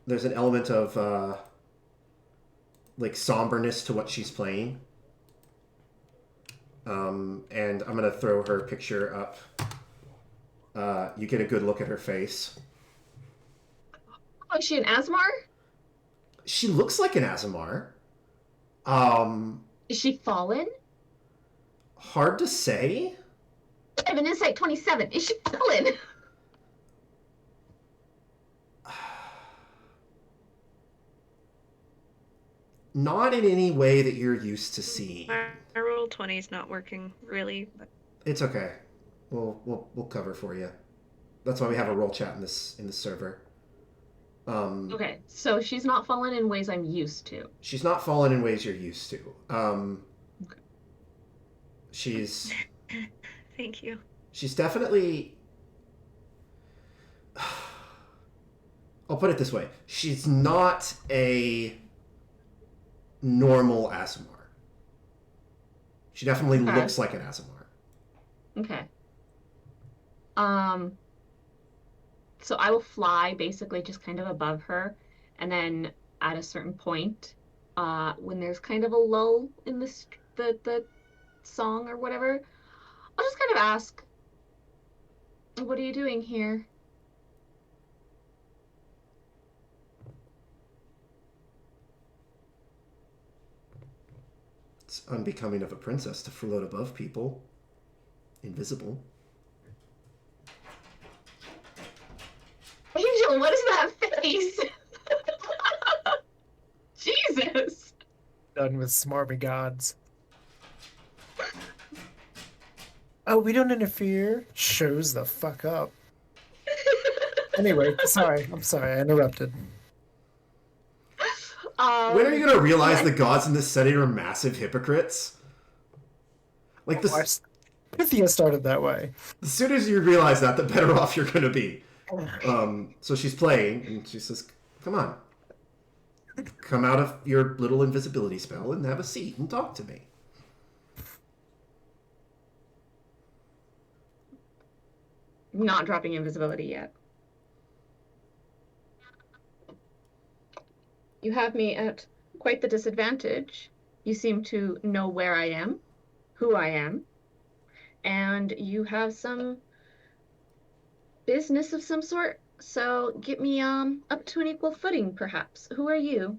there's an element of like somberness to what she's playing. And I'm gonna throw her picture up. You get a good look at her face. Oh, is she an Asmar? She looks like an Azamar. Um, Is she fallen? Hard to say. I have an insight 27. Is she fallen? Not in any way that you're used to seeing. My roll 20 is not working really. But... It's okay. We'll cover for you. That's why we have a roll chat in this server. Okay, so she's not fallen in ways I'm used to. She's not fallen in ways you're used to. Okay. She's Thank you. she's definitely. I'll put it this way: she's not a normal Asimar. She definitely Okay. looks like an Asimar. Okay. Um, so I will fly basically just kind of above her, and then at a certain point, when there's kind of a lull in the song or whatever, I'll just kind of ask, "What are you doing here?" It's unbecoming of a princess to float above people, invisible. Angel, what is that face? Jesus. Done with smarmy gods. Oh, we don't interfere. Shows the fuck up. Anyway, sorry. I'm sorry. I interrupted. When are you gonna realize the gods in this setting are massive hypocrites? Like this, Pythia started that way. as soon as you realize that, the better off you're gonna be. So she's playing, and she says, "Come on, come out of your little invisibility spell and have a seat and talk to me." Not dropping invisibility yet. You have me at quite the disadvantage. You seem to know where I am, who I am, and you have some business of some sort. So get me up to an equal footing, perhaps. Who are you?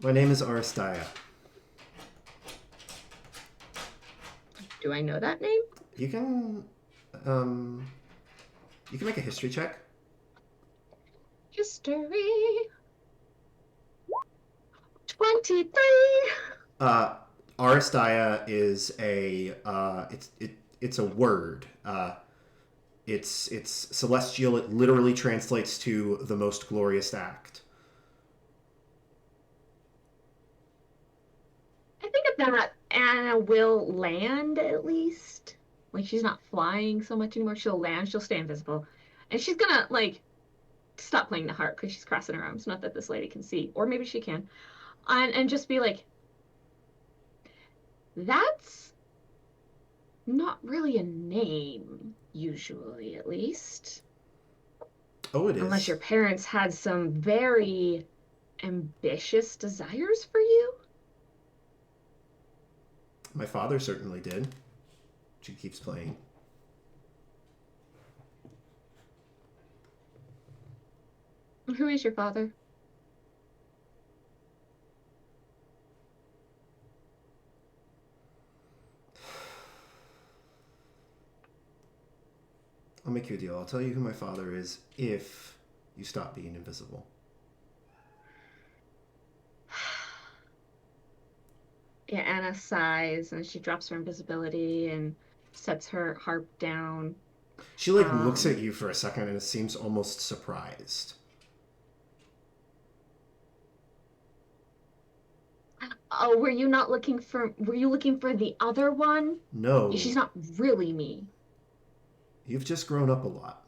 My name is Aristia. Do I know that name? You can, you can make a history check. History. 23. Aristia is it's a word. It's celestial. It literally translates to the most glorious act. I think of that Anna will land at least. Like she's not flying so much anymore. She'll land, she'll stay invisible. And she's gonna like stop playing the harp because she's crossing her arms. Not that this lady can see. Or maybe she can. And just be like, that's not really a name, usually at least. Oh, it is. Unless your parents had some very ambitious desires for you. My father certainly did. She keeps playing. Who is your father? I'll make you a deal. I'll tell you who my father is if you stop being invisible. Yeah, Anna sighs and she drops her invisibility and sets her harp down. She looks at you for a second and it seems almost surprised. Oh, were you looking for the other one? No. She's not really me. You've just grown up a lot.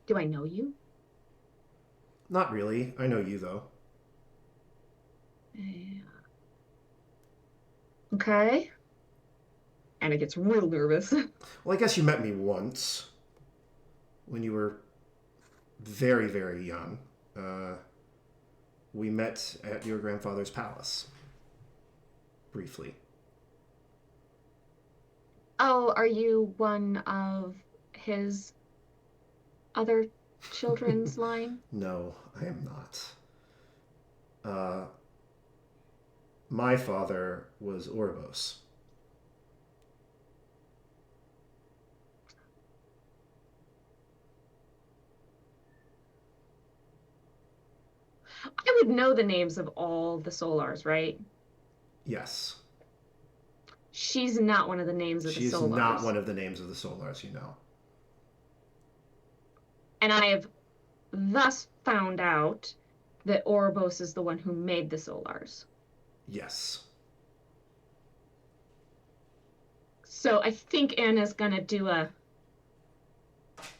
Do I know you? Not really. I know you, though. Yeah. Okay. Anna gets real nervous. Well, I guess you met me once when you were very, very young. We met at your grandfather's palace. Briefly. Oh, are you one of his other children's line? No, I am not. My father was Orbos. I would know the names of all the Solars, right? Yes. She's not one of the names of the She is not Solars. one of the names of the Solars, you know. And I have thus found out that Ouroboros is the one who made the Solars. Yes. So I think Anna's gonna do a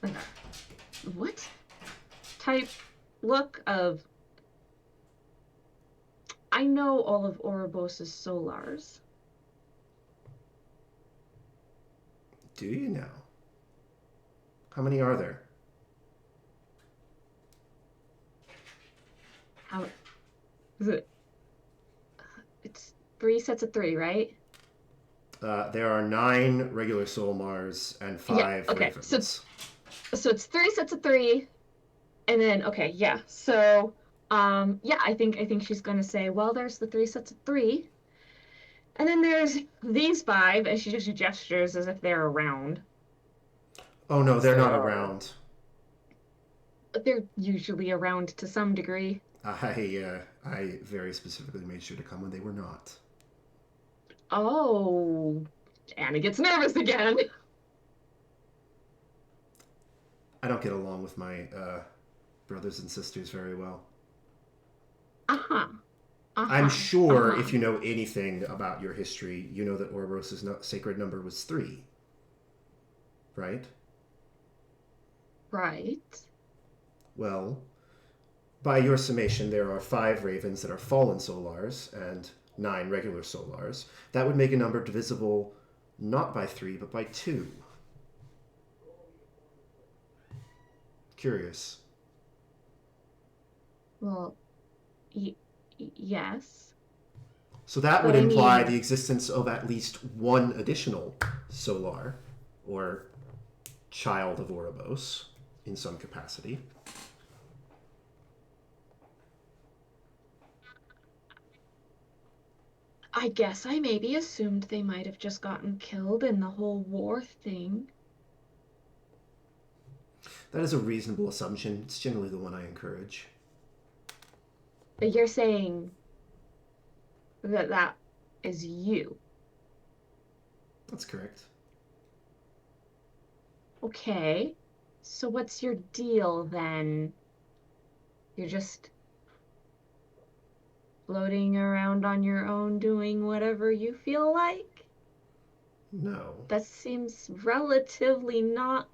like what type look of I know all of Ouroboros' Solars. Do you now? How many are there? How is it? It's 3 sets of 3, right? There are 9 regular Solmars and 5 okay. Ravens. So it's 3 sets of 3, and then okay, yeah. So yeah, I think she's gonna say, well, there's the 3 sets of 3, and then there's these 5, and she just gestures as if they're around. Oh no, they're not around. They're usually around to some degree. I very specifically made sure to come when they were not. Oh, Anna gets nervous again. I don't get along with my brothers and sisters very well. Uh-huh. I'm sure if you know anything about your history, you know that Ouroboros' sacred number was 3. Right? Right. Well, by your summation, there are 5 ravens that are fallen solars and 9 regular solars. That would make a number divisible not by 3, but by 2. Curious. Well, yes. So that But would I imply mean- the existence of at least one additional solar, or child of Ouroboros, in some capacity. I guess I maybe assumed they might have just gotten killed in the whole war thing. That is a reasonable assumption. It's generally the one I encourage. But you're saying that that is you. That's correct. Okay. So what's your deal then? You're just floating around on your own doing whatever you feel like? No. That seems relatively not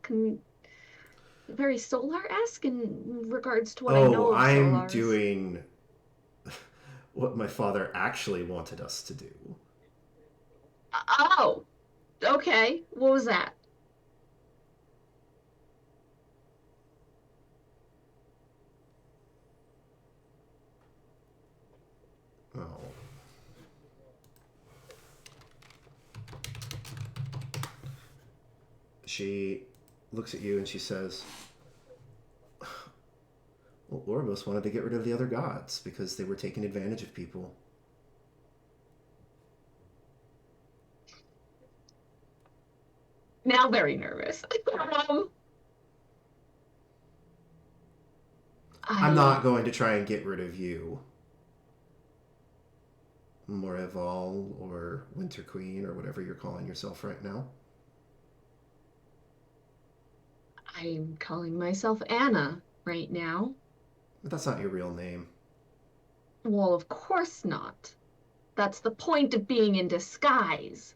very Solar-esque in regards to what I know of I'm Solars. doing what my father actually wanted us to do. Oh, okay. What was that? Oh. She looks at you and she says, well, Ouroboros wanted to get rid of the other gods because they were taking advantage of people. Now very nervous. I'm not going to try and get rid of you. Moreval or Winter Queen or whatever you're calling yourself right now. I'm calling myself Anna right now. But that's not your real name. Well, of course not. That's the point of being in disguise.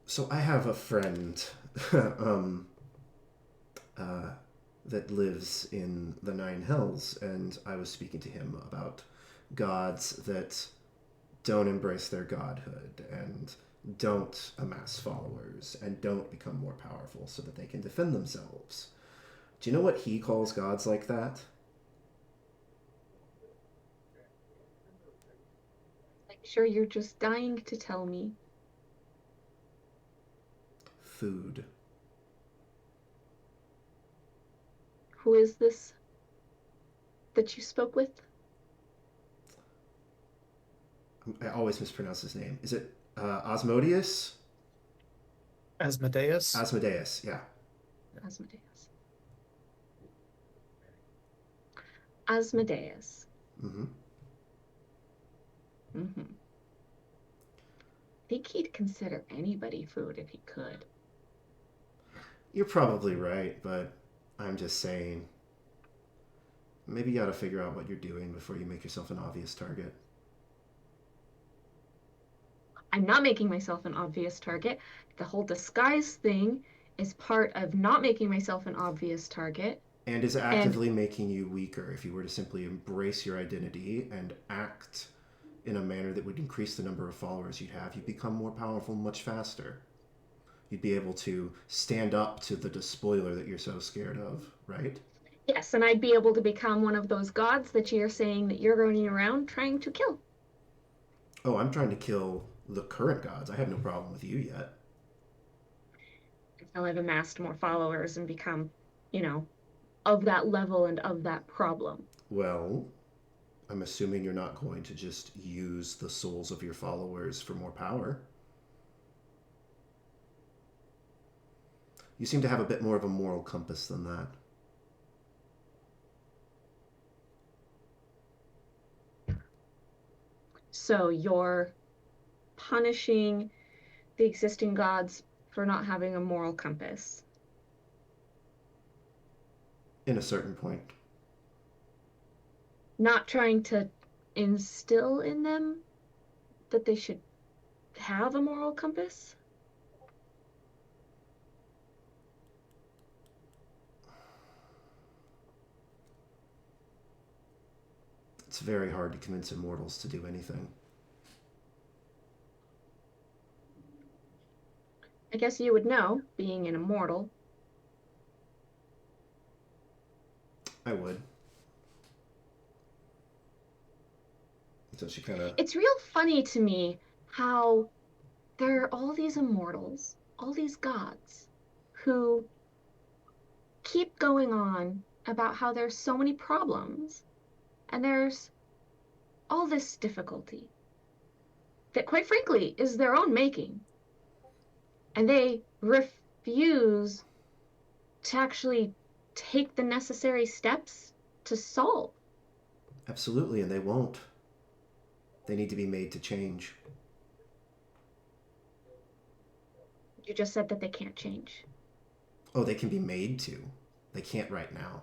So I have a friend. that lives in the Nine Hells, and I was speaking to him about gods that don't embrace their godhood and don't amass followers and don't become more powerful so that they can defend themselves. Do you know what he calls gods like that? Like, sure, you're just dying to tell me. Food. Who is this that you spoke with? I always mispronounce his name. Is it Osmodeus? Asmodeus. Asmodeus, yeah. Asmodeus. Asmodeus. Mm-hmm. Mm-hmm. I think he'd consider anybody food if he could. You're probably right, but I'm just saying, maybe you ought to figure out what you're doing before you make yourself an obvious target. I'm not making myself an obvious target. The whole disguise thing is part of not making myself an obvious target. And is And actively making you weaker if you were to simply embrace your identity and act in a manner that would increase the number of followers you'd have. You'd become more powerful much faster. You'd be able to stand up to the despoiler that you're so scared of, right? yes, and I'd be able to become one of those gods that you're saying that you're running around trying to kill. Oh, I'm trying to kill the current gods. I have no problem with you yet. Until I've amassed more followers and become, you know, of that level and of that problem. Well, I'm assuming you're not going to just use the souls of your followers for more power. You seem to have a bit more of a moral compass than that. So you're punishing the existing gods for not having a moral compass. In a certain point. Not trying to instill in them that they should have a moral compass. It's very hard to convince immortals to do anything. I guess you would know, being an immortal. I would. So she kind of... It's real funny to me how there are all these immortals, all these gods, who keep going on about how there's so many problems and there's all this difficulty that, quite frankly, is their own making. And they refuse to actually take the necessary steps to solve. Absolutely, and they won't. They need to be made to change. You just said that they can't change. Oh, they can be made to. They can't right now.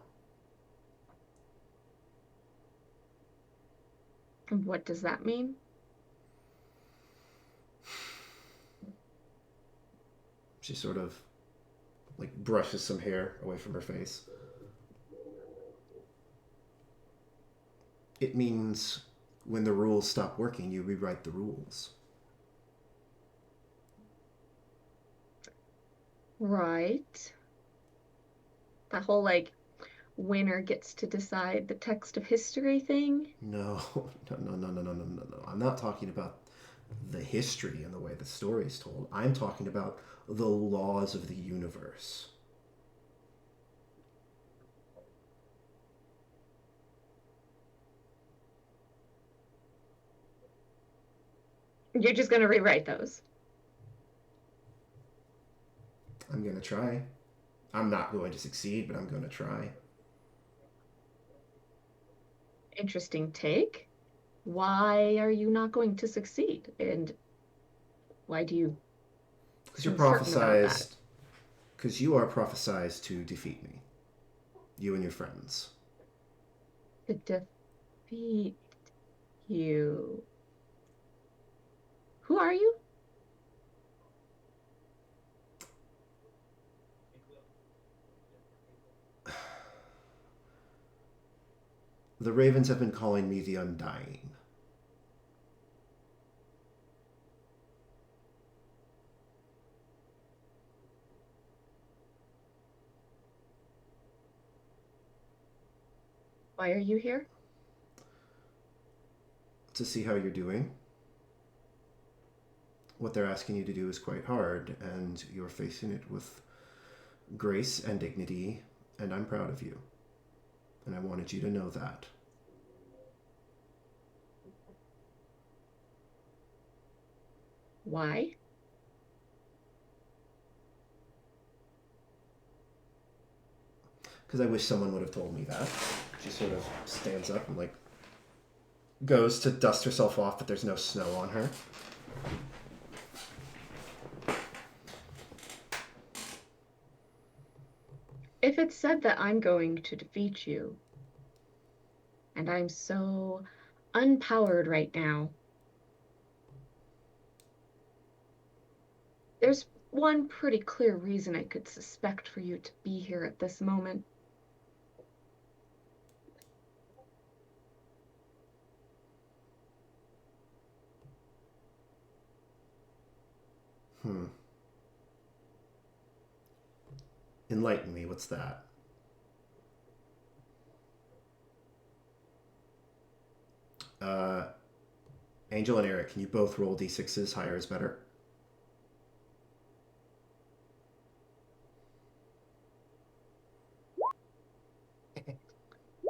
And what does that mean? She sort of like brushes some hair away from her face. It means when the rules stop working, you rewrite the rules. Right. That whole like winner gets to decide the text of history thing. No, no. I'm not talking about the history and the way the story is told. I'm talking about the laws of the universe. You're just going to rewrite those. I'm going to try. I'm not going to succeed, but I'm going to try. Interesting take. Why are you not going to succeed? And why do you Because you're seem certain about that? prophesized. Because you are prophesized to defeat me. You and your friends. To defeat you. Who are you? The ravens have been calling me the Undying. Why are you here? To see how you're doing. What they're asking you to do is quite hard, and you're facing it with grace and dignity, and I'm proud of you. And I wanted you to know that. Why? Because I wish someone would have told me that. She sort of stands up and, like, goes to dust herself off, but there's no snow on her. If it's said that I'm going to defeat you, and I'm so unpowered right now, there's one pretty clear reason I could suspect for you to be here at this moment. Enlighten me, what's that? Angel and Eric, can you both roll d6s? Higher is better.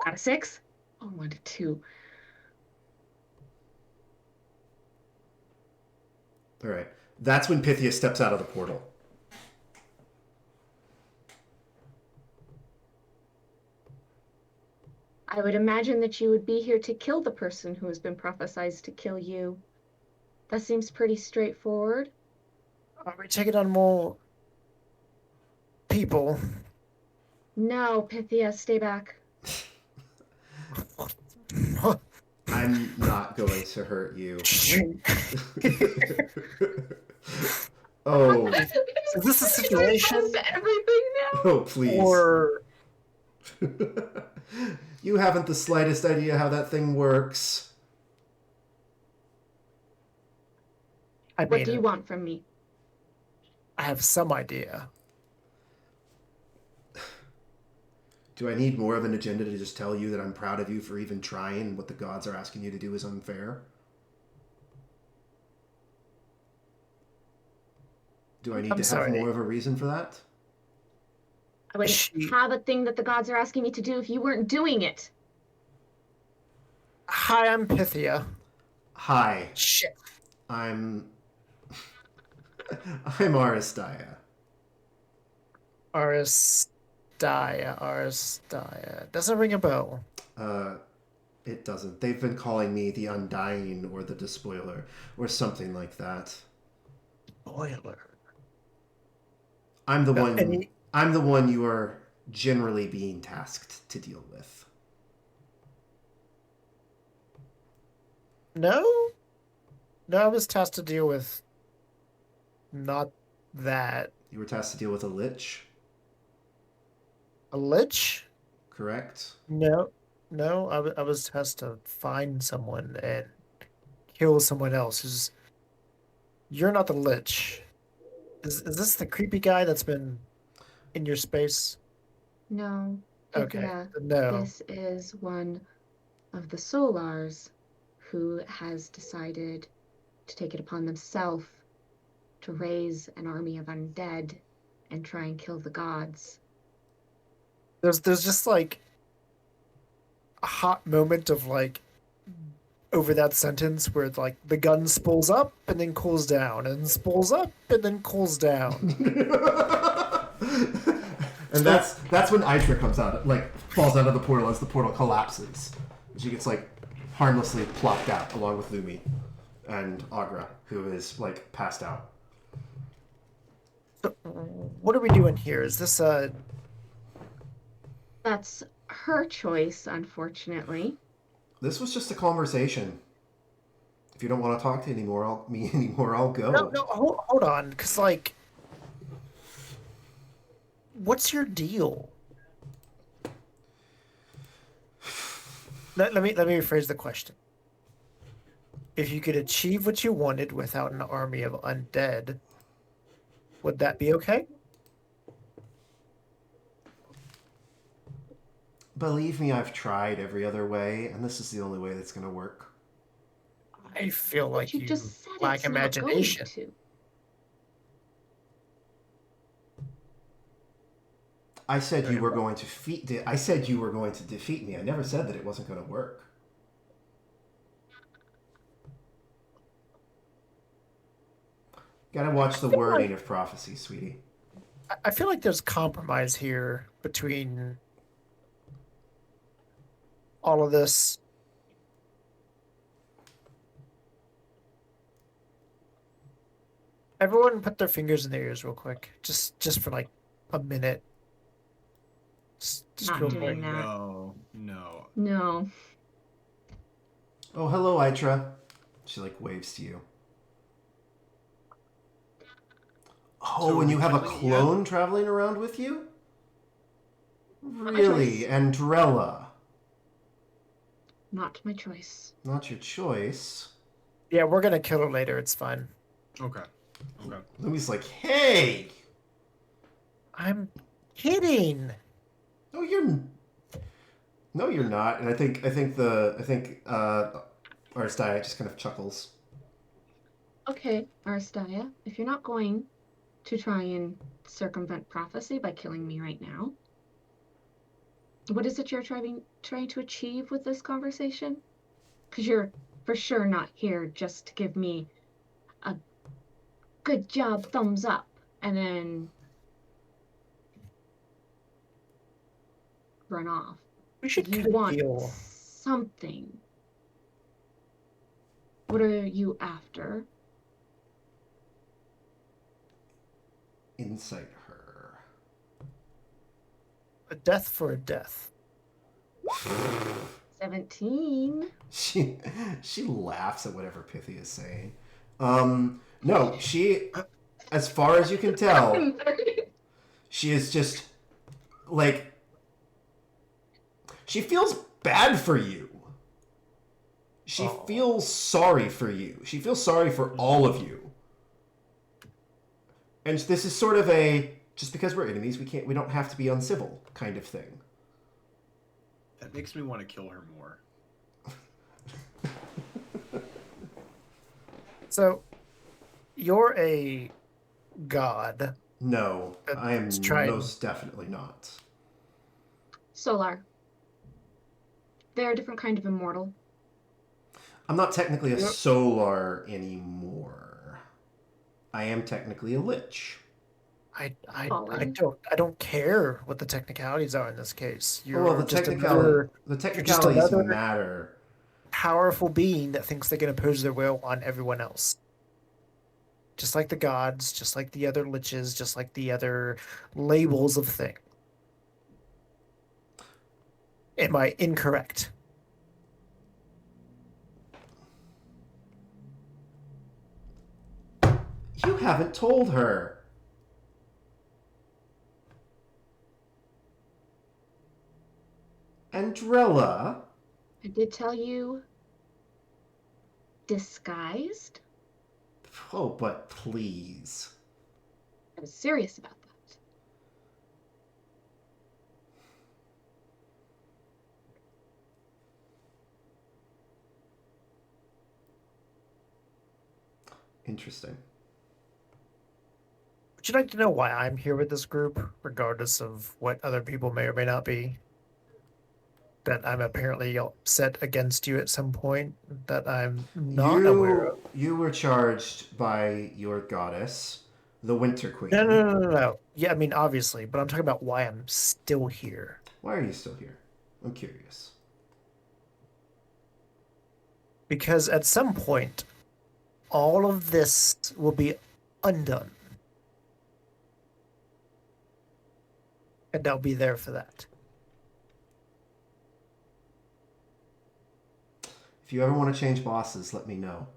Got a 6? Oh, 1 to 2. All right. That's when Pythia steps out of the portal. I would imagine that you would be here to kill the person who has been prophesied to kill you. That seems pretty straightforward. Are we taking on more people? No, Pythia, stay back. I'm not going to hurt you. Oh. Is this a situation? Everything now? Oh, please. Or you haven't the slightest idea how that thing works. I What mean, do you want from me? I have some idea. Do I need more of an agenda to just tell you that I'm proud of you for even trying and what the gods are asking you to do is unfair? Do I need to have more of a reason for that? I wouldn't have a thing that the gods are asking me to do if you weren't doing it. Hi, I'm Pythia. Hi. Shit. I'm Aristia. Aristia. Doesn't ring a bell. It doesn't. They've been calling me the Undying or the Despoiler or something like that. Spoiler. I'm the one. I'm the one you are generally being tasked to deal with. No, I was tasked to deal with not that. You were tasked to deal with a lich. A lich? Correct. No, I was tasked to find someone and kill someone else. You're not the lich. Is this the creepy guy that's been in your space? No. Okay. Pythia, No. This is one of the Solars who has decided to take it upon themselves to raise an army of undead and try and kill the gods. There's just like a hot moment of like over that sentence where like the gun spools up and then cools down and spools up and then cools down. And that's when Aisha comes out, like falls out of the portal as the portal collapses. She gets like harmlessly plopped out along with Lumi and Agra, who is like passed out. So, what are we doing here? Is this That's her choice, unfortunately. This was just a conversation. If you don't want to talk to me anymore, I'll go. No, hold on, because like, what's your deal? let me rephrase the question. If you could achieve what you wanted without an army of undead, would that be okay? Believe me, I've tried every other way, and this is the only way that's going to work. I feel But like you you just said lack it's not going imagination. to. I said you Very were well. going to I said you were going to defeat me. I never said that it wasn't going to work. Gotta watch the feel wording of prophecy, sweetie. I feel like there's compromise here between all of this. Everyone put their fingers in their ears real quick. Just for like a minute. Just Not real doing quick. that. No. No. Oh, hello, Itra. She like waves to you. Oh, So and are you we have a killing it yet? clone traveling around with you? my Really? choice. Andrella? Not my choice. Not your choice. Yeah, we're gonna kill her later. It's fine. Okay. Louis like, hey! I'm kidding. No, you're not. And I think Aristia just kind of chuckles. Okay, Aristia, if you're not going to try and circumvent prophecy by killing me right now, what is it you're trying to achieve with this conversation? Because you're for sure not here just to give me a good job thumbs up and then run off. We should You cut a want deal. something. What are you after? Insight her. A death for a death. 17. She laughs at whatever Pithy is saying. No, she, as far as you can tell, she is just like, she feels bad for you. She Oh. feels sorry for you. She feels sorry for all of you. And this is sort of a just because we're enemies, we don't have to be uncivil kind of thing. That makes me want to kill her more. So, you're a god. No, I am Let's try and- most definitely not. Solar. They're a different kind of immortal. I'm not technically a Yep. solar anymore. I am technically a lich. I Fallen. don't care what the technicalities are in this case. You're Well, the just technicalities another- matter. powerful being that thinks they can impose their will on everyone else. Just like the gods, just like the other liches, just like the other labels of thing. Am I incorrect? You haven't told her. Andrella? I did tell you. Disguised? Oh, but please. I was serious about that. Interesting. Would you like to know why I'm here with this group, regardless of what other people may or may not be? That I'm apparently set against you at some point that I'm not aware of. You were charged by your goddess, the Winter Queen. No. Yeah, I mean, obviously, but I'm talking about why I'm still here. Why are you still here? I'm curious. Because at some point, all of this will be undone. And I'll be there for that. If you ever want to change bosses, let me know.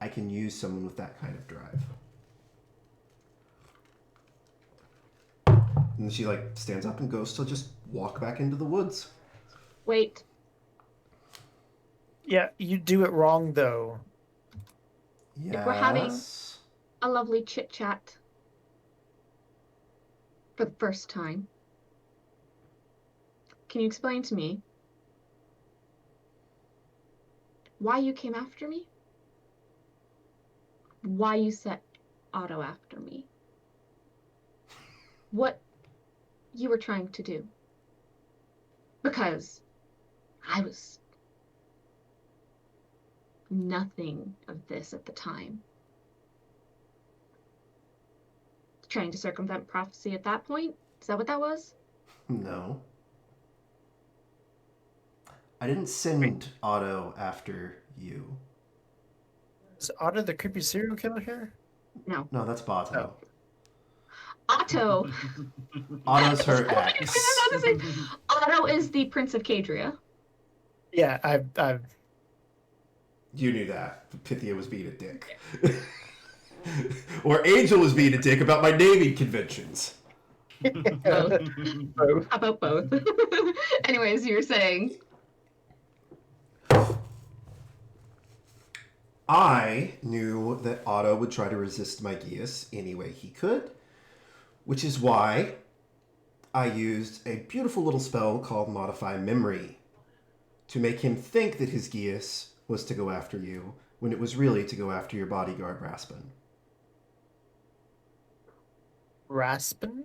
I can use someone with that kind of drive. And she like stands up and goes to just walk back into the woods. Wait. Yeah, you do it wrong though. Yes. If we're having a lovely chit chat for the first time, can you explain to me why you came after me? Why you set Otto after me? What you were trying to do? Because I was nothing of this at the time. Trying to circumvent prophecy at that point? Is that what that was? No. I didn't send Otto after you. Is Otto the creepy serial killer here? No. No, that's Bato. Oh. Otto. Otto's her I ex. didn't know this. Otto is the Prince of Cadria. Yeah, I've You knew that. Pythia was being a dick. Or Angel was being a dick about my naming conventions. Both. both. How about both? Anyways, you were saying. I knew that Otto would try to resist my Geas any way he could, which is why I used a beautiful little spell called Modify Memory to make him think that his Geas was to go after you, when it was really to go after your bodyguard, Raspin. Raspin?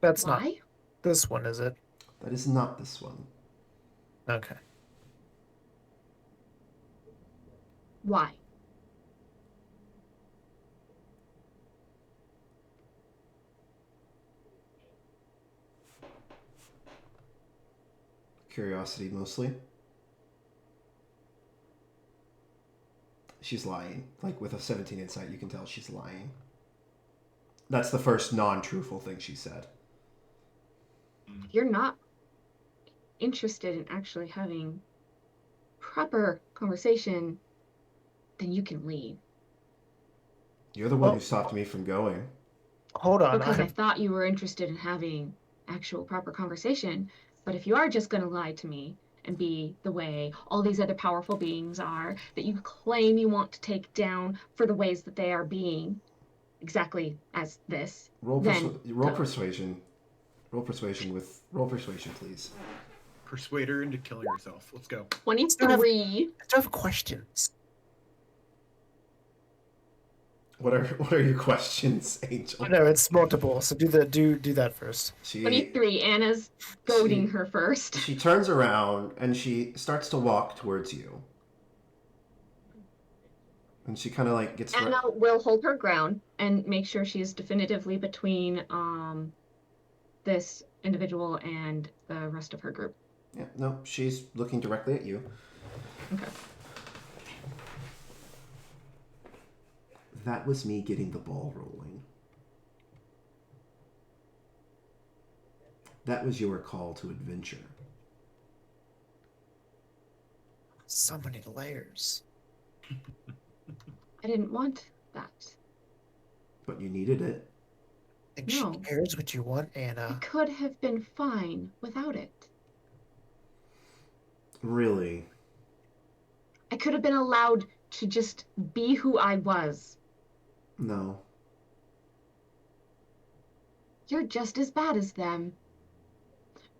That's not Why? this one, is it? That is not this one. Okay. Why? Curiosity, mostly. She's lying. Like, with a 17 insight, you can tell she's lying. That's the first non-truthful thing she said. If you're not interested in actually having proper conversation, then you can leave. You're the one Well- who stopped me from going. Hold on. Because I I'm- thought you were interested in having actual proper conversation. But if you are just going to lie to me and be the way all these other powerful beings are that you claim you want to take down for the ways that they are being, exactly as this, Roll then go. persuasion. Roll persuasion, please. Persuade her into killing herself. Let's go. 23. I still have questions. What are your questions, Angel? No, it's multiple. So do that first. She 23. Anna's goading her first. she turns around and she starts to walk towards you. And she kind of like gets Anna will hold her ground and make sure she is definitively between this individual and the rest of her group. Yeah, no, she's looking directly at you. Okay. That was me getting the ball rolling. That was your call to adventure. So many layers. I didn't want that. But you needed it. Think No. she cares what you want, I Anna. could have been fine without it. Really. I could have been allowed to just be who I was. No. You're just as bad as them.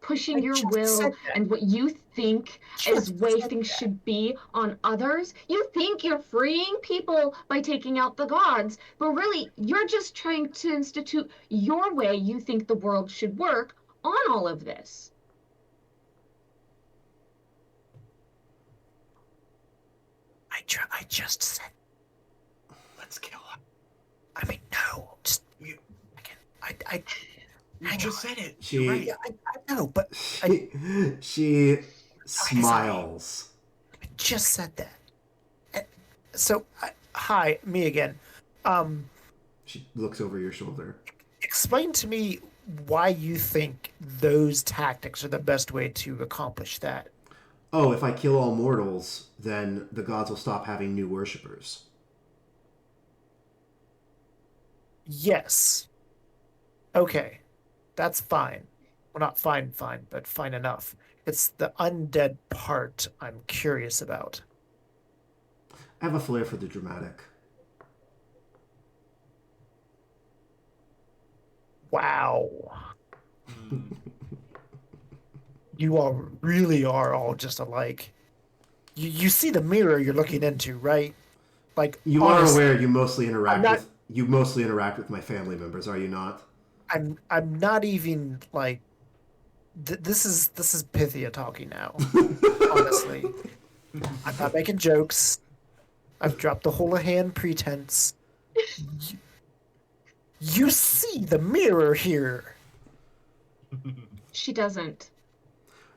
Pushing I your just will said that. and what you think is Just way said things that. should be on others. You think you're freeing people by taking out the gods, but really you're just trying to institute your way you think the world should work on all of this. I just said. Let's kill her. I mean, no. Just You, I you Hang just on. said it. She- You're right. yeah, I know, but She smiles. I just said that. So, hi, me again. She looks over your shoulder. Explain to me why you think those tactics are the best way to accomplish that. Oh, if I kill all mortals, then the gods will stop having new worshippers. Yes. Okay, that's fine. Well, not fine, but fine enough. It's the undead part I'm curious about. I have a flair for the dramatic. Wow. Mm. You all really are all just alike. You see the mirror you're looking into, right? Like, You are honestly, aware you I'm not. mostly interact with my family members, are you not? I'm not even like. This is Pythia talking now. Honestly, I'm not making jokes. I've dropped the Houlihan pretense. You, you see the mirror here. She doesn't,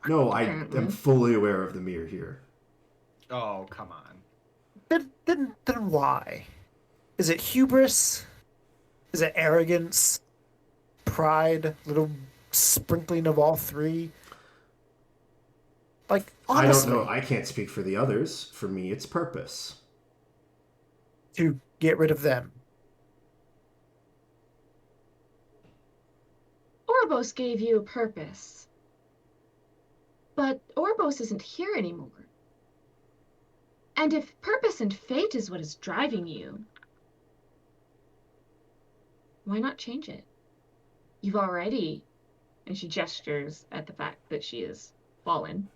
No, I am apparently. fully aware of the mirror here. Oh, come on. Then why? Is it hubris? Is it arrogance? Pride? Little sprinkling of all three? Like, I don't know. honestly, I can't speak for the others. For me, it's purpose. to get rid of them. Orbos gave you a purpose. But Orbos isn't here anymore. And if purpose and fate is what is driving you, why not change it? You've already, and she gestures at the fact that she is fallen,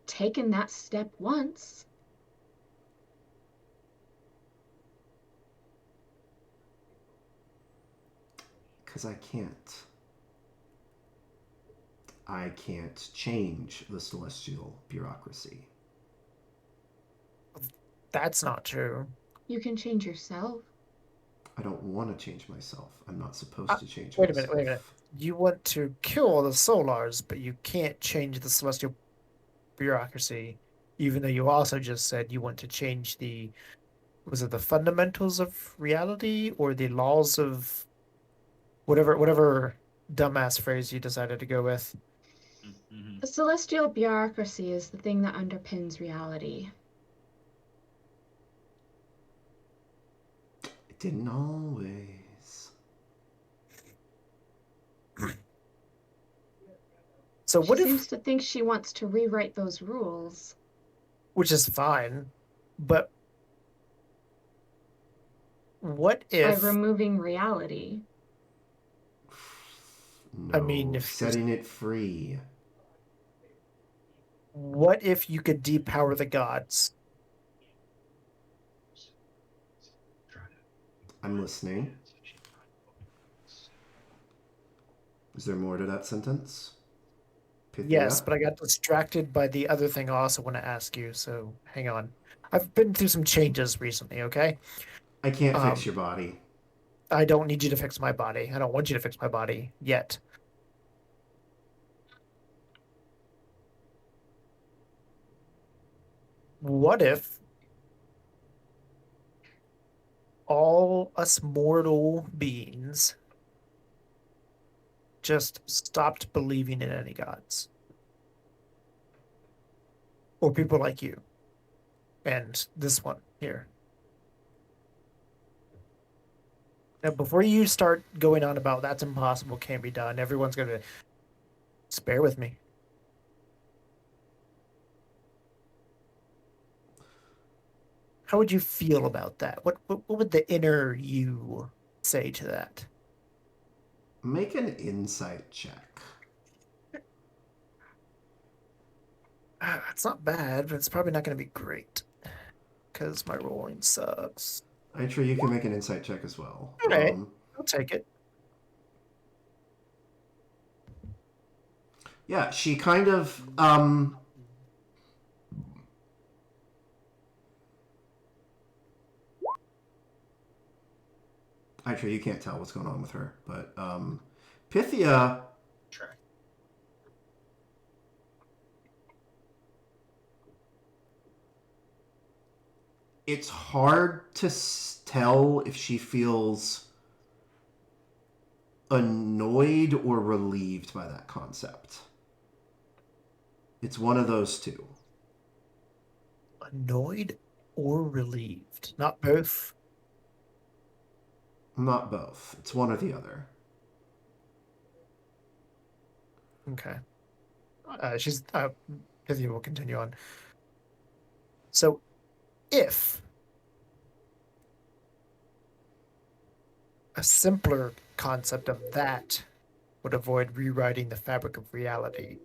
taken that step once. Because I can't. I can't change the celestial bureaucracy. That's not true. You can change yourself. I don't want to change myself. I'm not supposed to change Wait a myself. minute, wait a minute. You want to kill all the Solars, but you can't change the celestial bureaucracy, even though you also just said you want to change the, was it the fundamentals of reality or the laws of whatever dumbass phrase you decided to go with? Mhm. The celestial bureaucracy is the thing that underpins reality. It didn't always. So She what if, seems to think she wants to rewrite those rules. which is fine, but what By if, removing reality. No, I mean, if there's, setting it free. what if you could depower the gods? I'm listening. Is there more to that sentence? Pythia? Yes, but I got distracted by the other thing I also want to ask you, so hang on. I've been through some changes recently, okay? I can't Um, fix your body. I don't need you to fix my body. I don't want you to fix my body yet. What if all us mortal beings just stopped believing in any gods? Or people like you. And this one here. Now, before you start going on about that's impossible, can't be done, everyone's going to just bear with me. How would you feel about that? What would the inner you say to that? Make an insight check. It's not bad, but it's probably not going to be great because my rolling sucks. I'm sure you can make an insight check as well. All right, I'll take it. Yeah, she kind of actually you can't tell what's going on with her, but Pythia Track. it's hard to tell if she feels annoyed or relieved by that concept. It's one of those two. Annoyed or relieved? Not both. Not both. It's one or the other. Okay. Pythia will continue on. So, if a simpler concept of that would avoid rewriting the fabric of reality,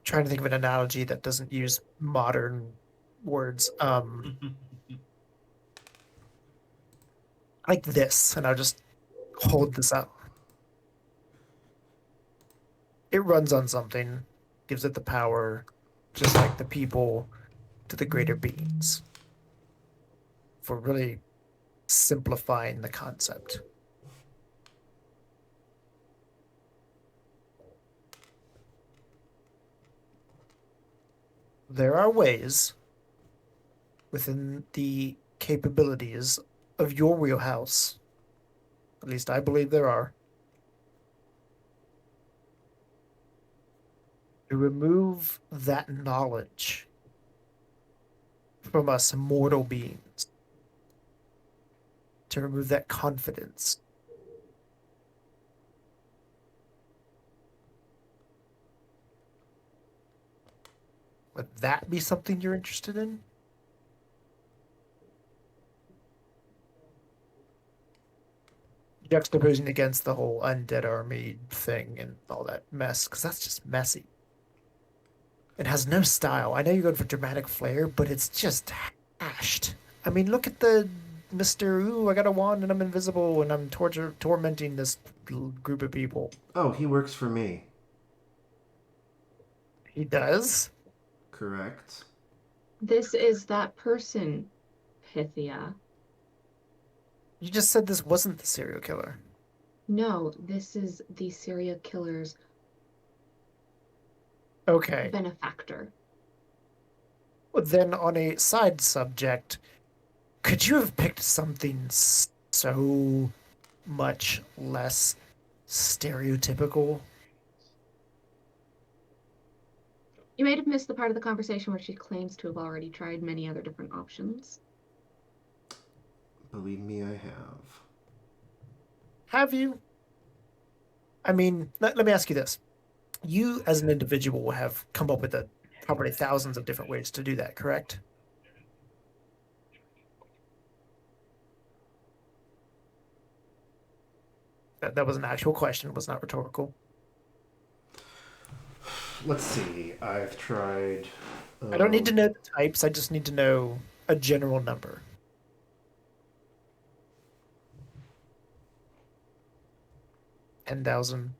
trying to think of an analogy that doesn't use modern words. Like this, and I'll just hold this up. It runs on something, gives it the power, just like the people, to the greater beings. For really simplifying the concept. There are ways within the capabilities of your wheelhouse, at least I believe there are, to remove that knowledge from us mortal beings, to remove that confidence. Would that be something you're interested in? Juxtaposing against the whole undead army thing and all that mess, because that's just messy. It has no style. I know you're going for dramatic flair, but it's just hashed. I mean, look at the Mr. Ooh, I got a wand and I'm invisible and I'm tormenting this group of people. Oh, he works for me. He does? Correct. This is that person, Pythia. You just said this wasn't the serial killer. No, this is the serial killer's Okay. benefactor. Well, then, on a side subject, could you have picked something so much less stereotypical? You may have missed the part of the conversation where she claims to have already tried many other different options. Believe me, I have. Have you? I mean, let me ask you this. You, as an individual, have come up with probably thousands of different ways to do that, correct? That was an actual question. It was not rhetorical. Let's see. I've tried. I don't need to know the types. I just need to know a general number. 10,000.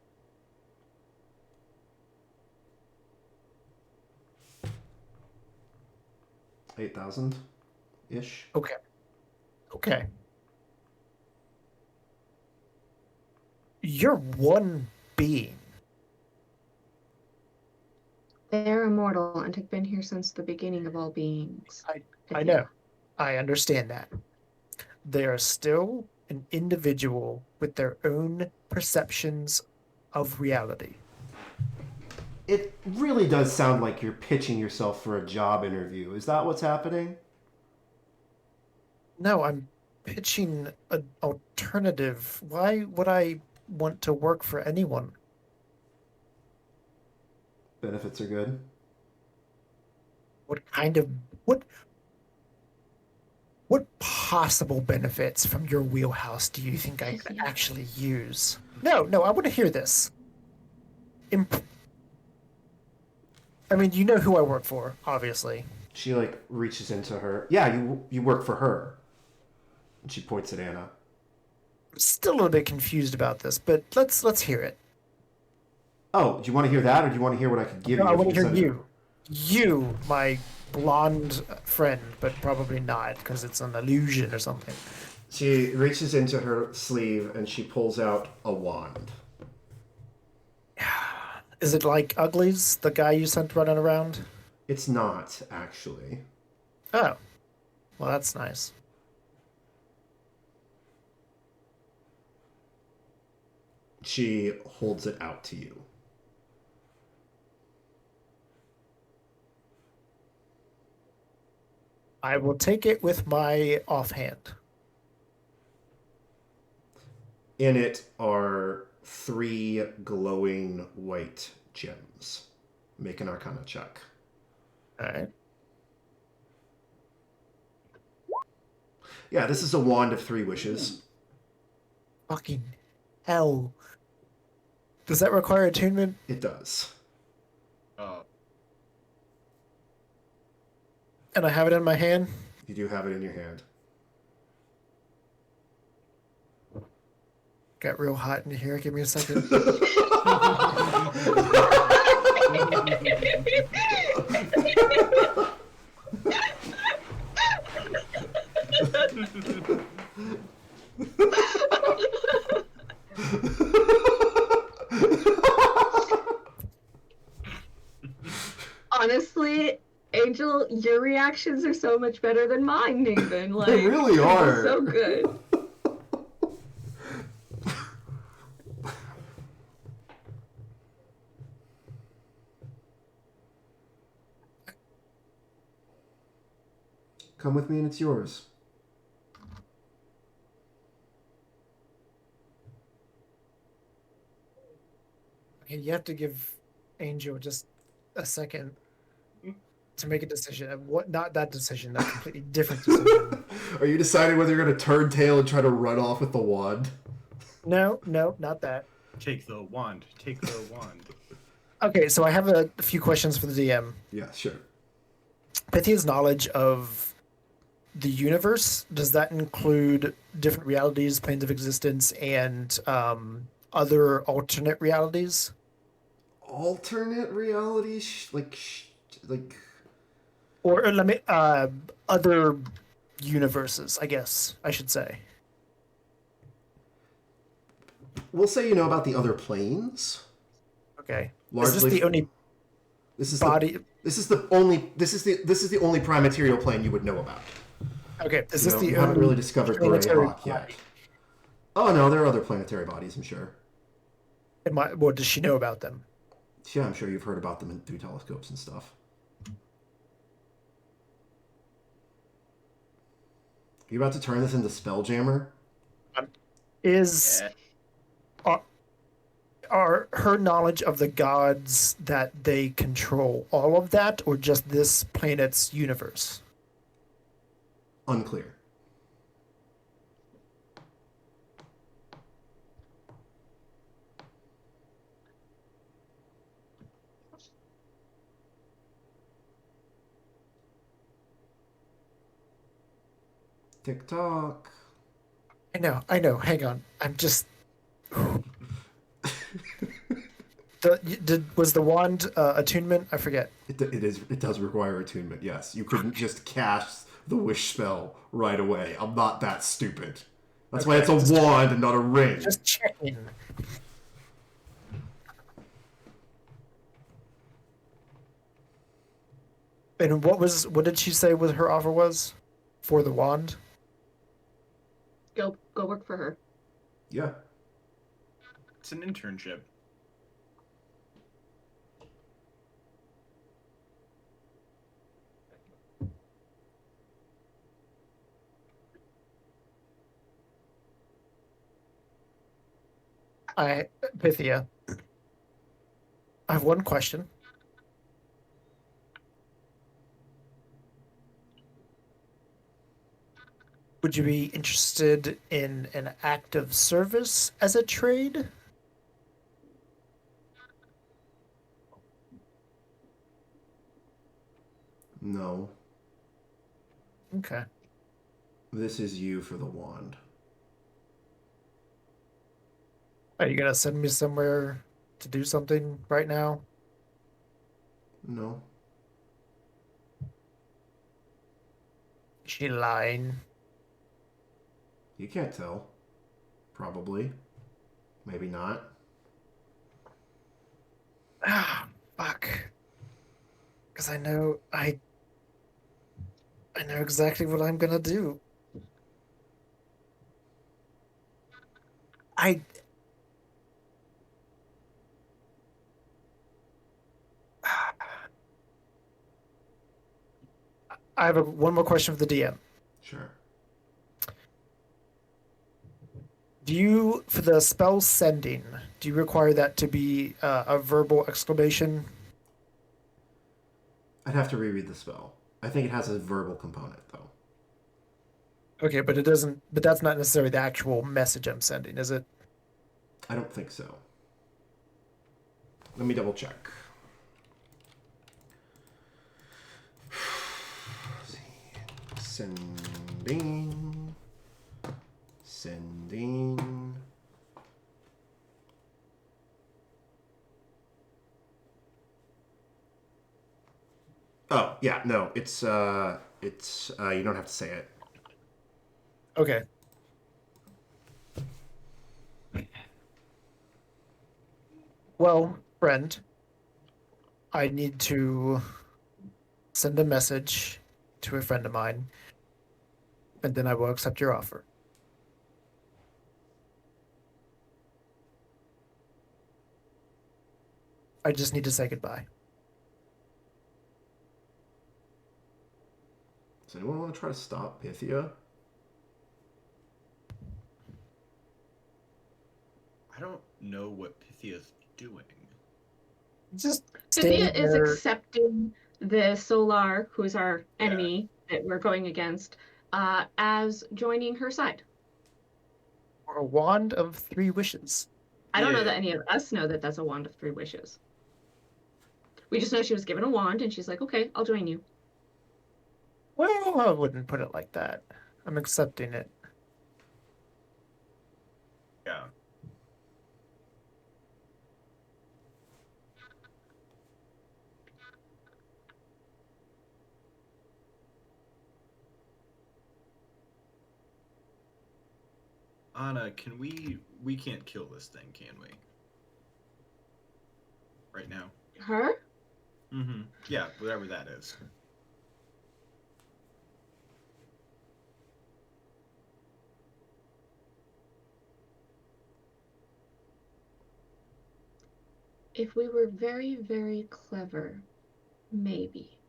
$8,000-ish. Okay. Okay. You're one being. They're immortal and have been here since the beginning of all beings. I know. I understand that. They are still an individual with their own perceptions of reality. It really does sound like you're pitching yourself for a job interview. Is that what's happening? No, I'm pitching an alternative. Why would I want to work for anyone? Benefits are good. What possible benefits from your wheelhouse do you think I could actually use? No, I want to hear this. I mean, you know who I work for, obviously. She reaches into her. Yeah, you work for her. And she points at Anna. I'm still a little bit confused about this, but let's hear it. Oh, do you want to hear that, or do you want to hear what I could give you? I want to hear you. You, my blonde friend, but probably not, because it's an illusion or something. She reaches into her sleeve and she pulls out a wand. Is it like Uglies, the guy you sent running around? It's not, actually. Oh. Well, that's nice. She holds it out to you. I will take it with my offhand. In it are 3 glowing white gems. Make an Arcana check. All right. Yeah, this is a wand of 3 wishes. Fucking hell. Does that require attunement? It does. And I have it in my hand? You do have it in your hand. Got real hot in here. Give me a second. Honestly, Angel, your reactions are so much better than mine, Nathan. Like, They really this is are. so good. Come with me and it's yours. Okay, you have to give Angel just a second to make a decision. What? Not that decision. A completely different decision. Are you deciding whether you're going to turn tail and try to run off with the wand? No, not that. Take the wand. Take the wand. Okay, so I have a few questions for the DM. Yeah, sure. Pythia's knowledge of the universe, does that include different realities, planes of existence, and other alternate realities? Alternate reality? Like... Or let me other universes, I guess I should say. We'll say you know about the other planes. Okay. Largely, is this the only this is body? This is the only prime material plane you would know about. Okay. Is You this know, the you only haven't really discovered gray planetary rock yet. body? Oh no, there are other planetary bodies, I'm sure. What does she know about them? Yeah, I'm sure you've heard about them through telescopes and stuff. You about to turn this into Spelljammer? Is Yeah. are her knowledge of the gods that they control all of that, or just this planet's universe? Unclear. Tick tock. I know. Hang on. I'm just. Was the wand attunement? I forget. It does require attunement. Yes, you couldn't just cast the wish spell right away. I'm not that stupid. That's why it's a wand and not a ring. Just checking. And what did she say what her offer was for the wand? Go work for her. Yeah. It's an internship. Pythia. I have one question. Would you be interested in an active service as a trade? No. Okay. This is you for the wand. Are you gonna send me somewhere to do something right now? No. Is she lying? You can't tell. Probably. Maybe not. Ah, fuck. Because I know exactly what I'm gonna do. I have one more question for the DM. Sure. Do you, for the spell sending, do you require that to be a verbal exclamation? I'd have to reread the spell. I think it has a verbal component, though. Okay, but it doesn't. But that's not necessarily the actual message I'm sending, is it? I don't think so. Let me double check. Sending. Sending. Oh, yeah, no, it's you don't have to say it. Okay. Well, friend, I need to send a message to a friend of mine, and then I will accept your offer. I just need to say goodbye. Does anyone want to try to stop Pythia? I don't know what Pythia's doing. Just Cynthia stay is there. accepting the Solar, who's our Yeah. enemy that we're going against, as joining her side. For a wand of 3 wishes. I don't know Yeah. that any of us know that that's a wand of 3 wishes. We just know she was given a wand and she's like, okay, I'll join you. Well, I wouldn't put it like that. I'm accepting it. Yeah. Anna, can we can't kill this thing, can we? Right now. Her? Mm-hmm. Yeah, whatever that is. If we were very, very clever, maybe.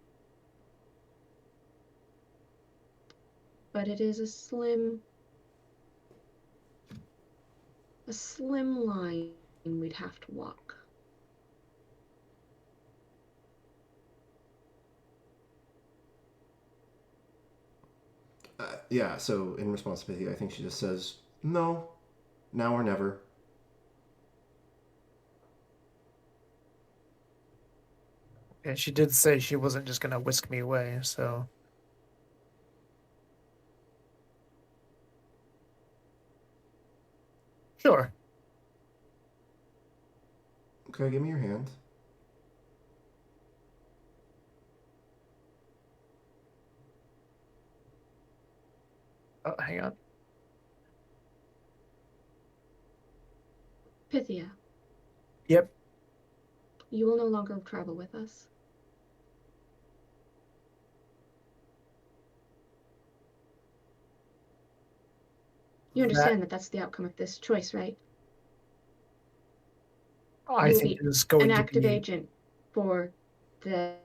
But it is a slim line we'd have to walk. Yeah, so in response to Pythia, I think she just says, no, now or never. And she did say she wasn't just gonna whisk me away, so. Sure. Okay, give me your hand. Oh, hang on. Pythia, Yep. you will no longer travel with us. You understand that that's the outcome of this choice, right? I You will think be there's an going to active be. agent for the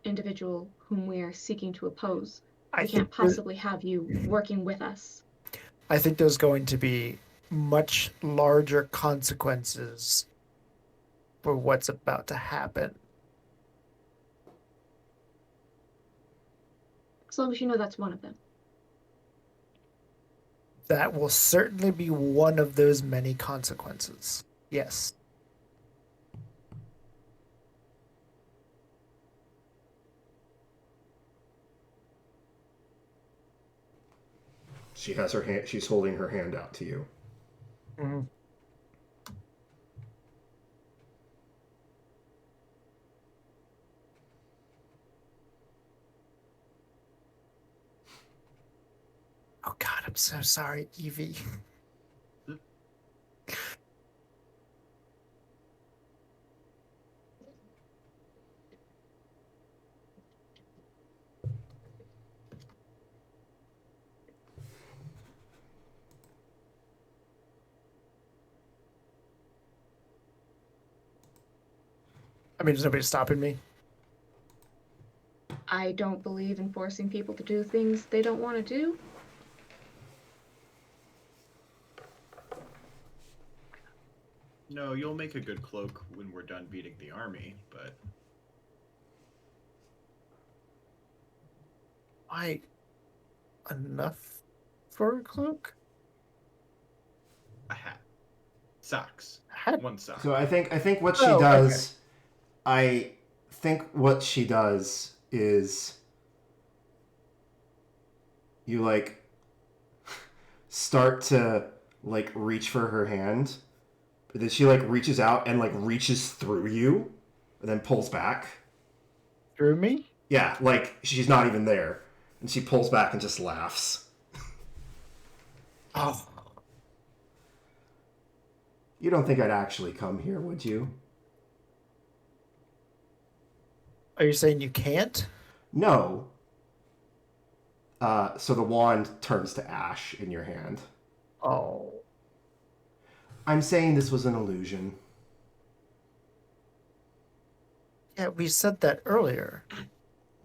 individual whom we are seeking to oppose. We can't possibly have you working with us. I think there's going to be much larger consequences for what's about to happen. As long as you know that's one of them. That will certainly be one of those many consequences. Yes. She has her hand. She's holding her hand out to you. Mm-hmm. Oh God, I'm so sorry, Evie. I mean, there's nobody stopping me. I don't believe in forcing people to do things they don't want to do. No, you'll make a good cloak when we're done beating the army, but Why enough for a cloak? a hat. Socks. Hat. One sock. So I think what she Oh, does, I think what she does is you like start to like reach for her hand, but then she like reaches out and like reaches through you and then pulls back. Through me? Yeah, like she's not even there. And she pulls back and just laughs. Oh. You don't think I'd actually come here, would you? Are you saying you can't? No. So the wand turns to ash in your hand. Oh. I'm saying this was an illusion. Yeah, we said that earlier.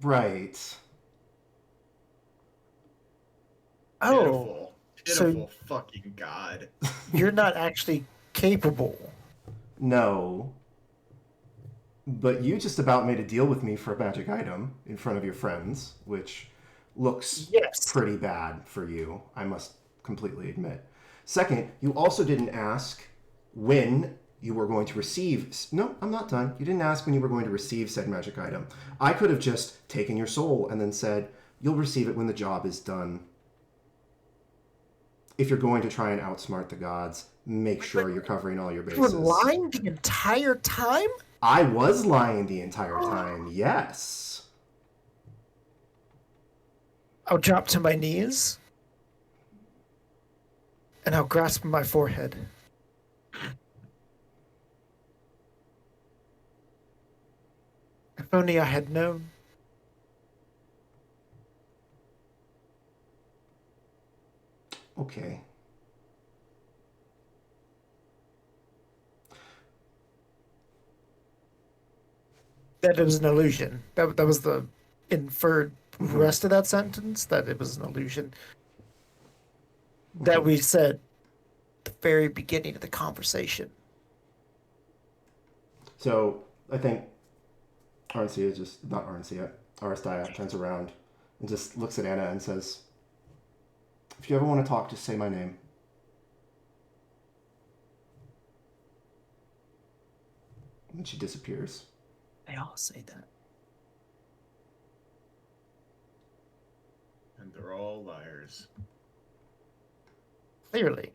Right. Oh. Pitiful fucking god. You're not actually capable. No. But you just about made a deal with me for a magic item in front of your friends, which looks Yes. pretty bad for you, I must completely admit. Second, you also didn't ask when you were going to receive. No, I'm not done. You didn't ask when you were going to receive said magic item. I could have just taken your soul and then said, you'll receive it when the job is done. If you're going to try and outsmart the gods, make sure you're covering all your You were bases. lying the entire time? I was lying the entire time, yes. I'll drop to my knees. And I'll grasp my forehead. If only I had known. Okay. That it was an illusion. That was the inferred Mhm. rest of that sentence, that it was an illusion. That we said at the very beginning of the conversation. So I think Aristia just, not Aristia, Aristia turns around and just looks at Anna and says, if you ever want to talk, just say my name. And she disappears. They all say that. And they're all liars. Clearly.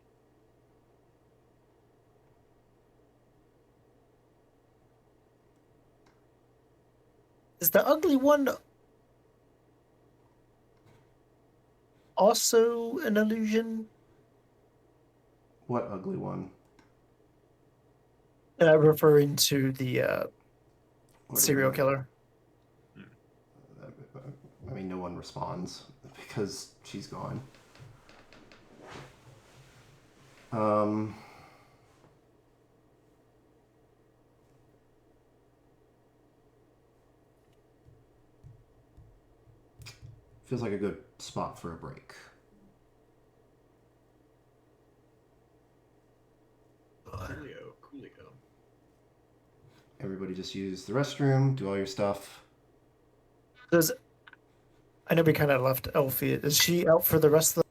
Is the ugly one also an illusion? What ugly one? Referring to the What serial do you killer. mean? I mean, no one responds because she's gone. Feels like a good spot for a break. Coolio. Everybody just use the restroom, do all your stuff. I know we kind of left Elfie. Is she out for the rest of the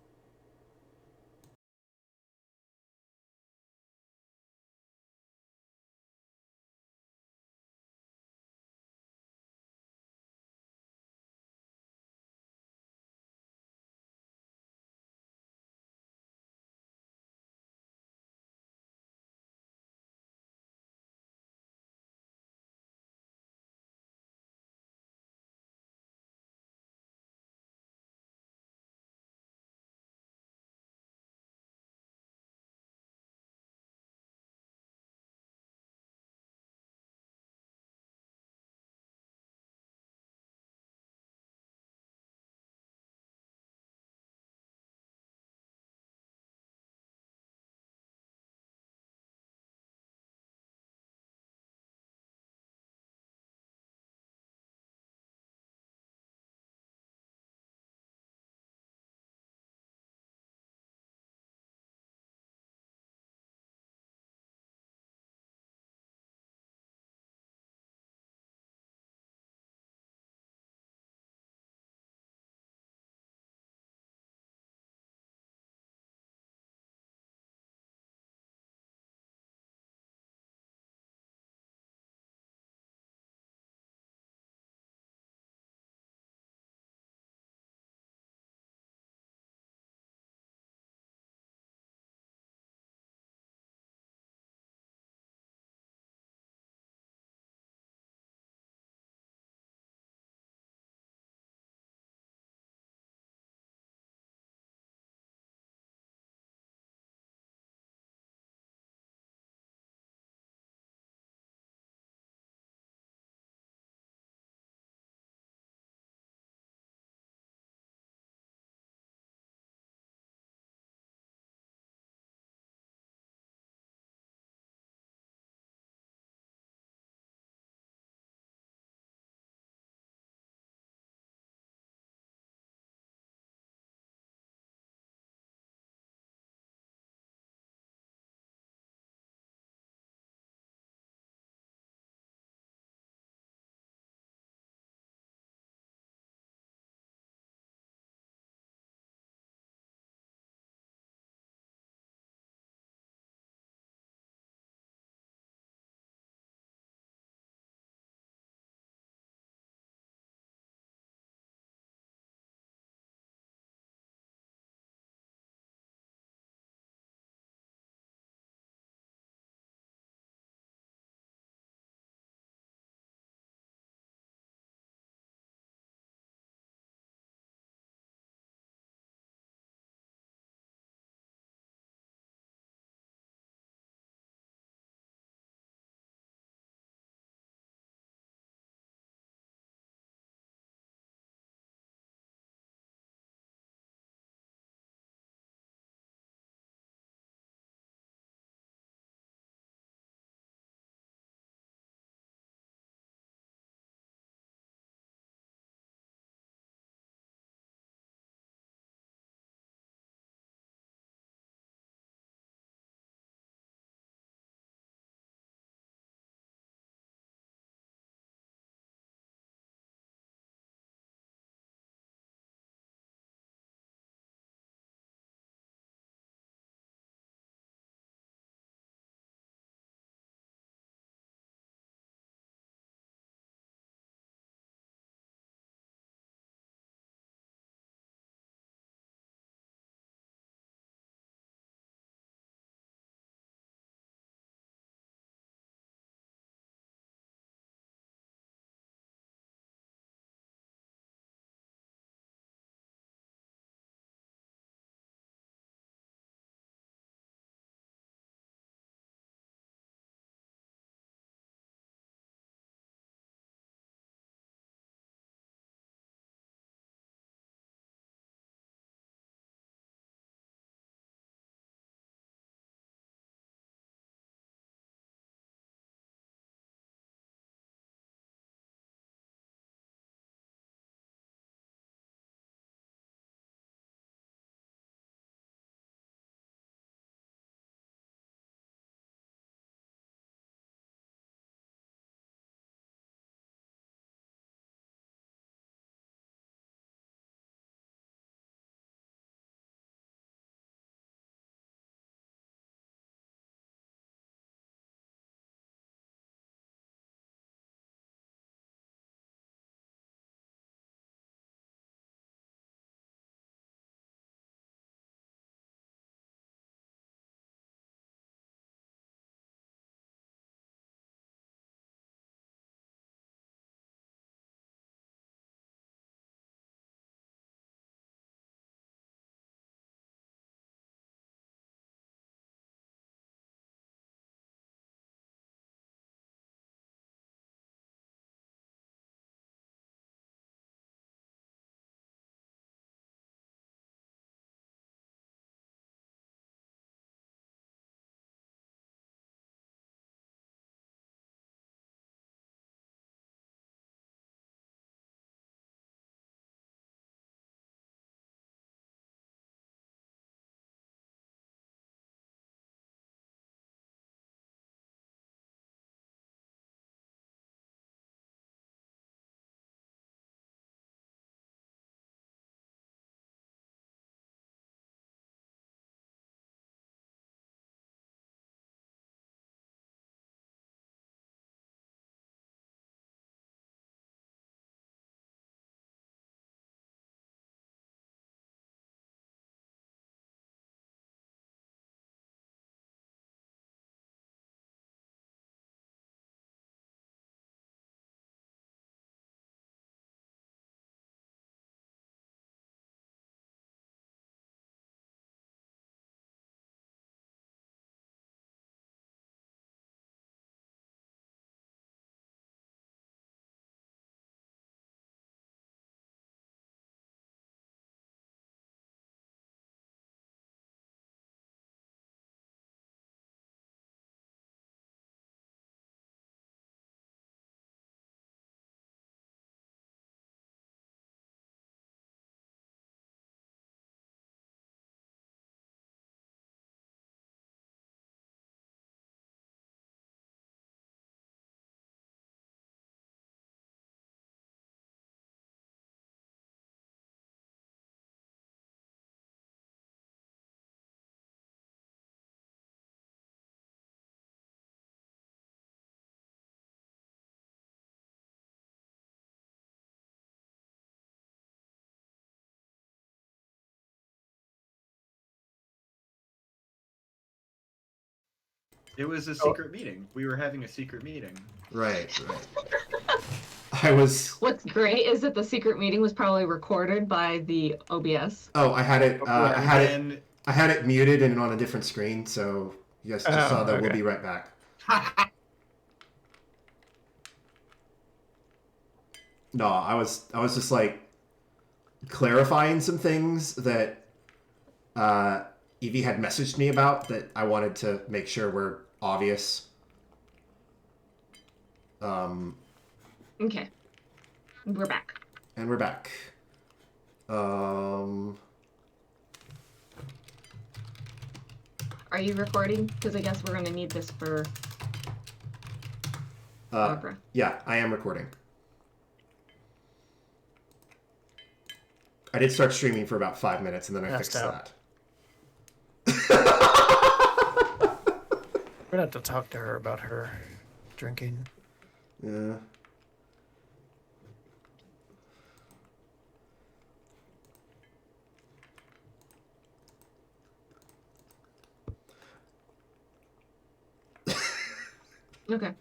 It was a secret meeting. We were having a secret meeting. Right. I was. What's great is that the secret meeting was probably recorded by the OBS. Oh, I had it. I And had it. then I had it muted and on a different screen, so you guys just saw that. okay. We'll be right back. No, I was just like clarifying some things that Evie had messaged me about that I wanted to make sure were obvious. Okay. We're back. And we're back. Are you recording? Because I guess we're going to need this for Barbara. Yeah, I am recording. I did start streaming for about 5 minutes, and then I Passed fixed out. that. We're gonna have to talk to her about her drinking. Yeah. Okay.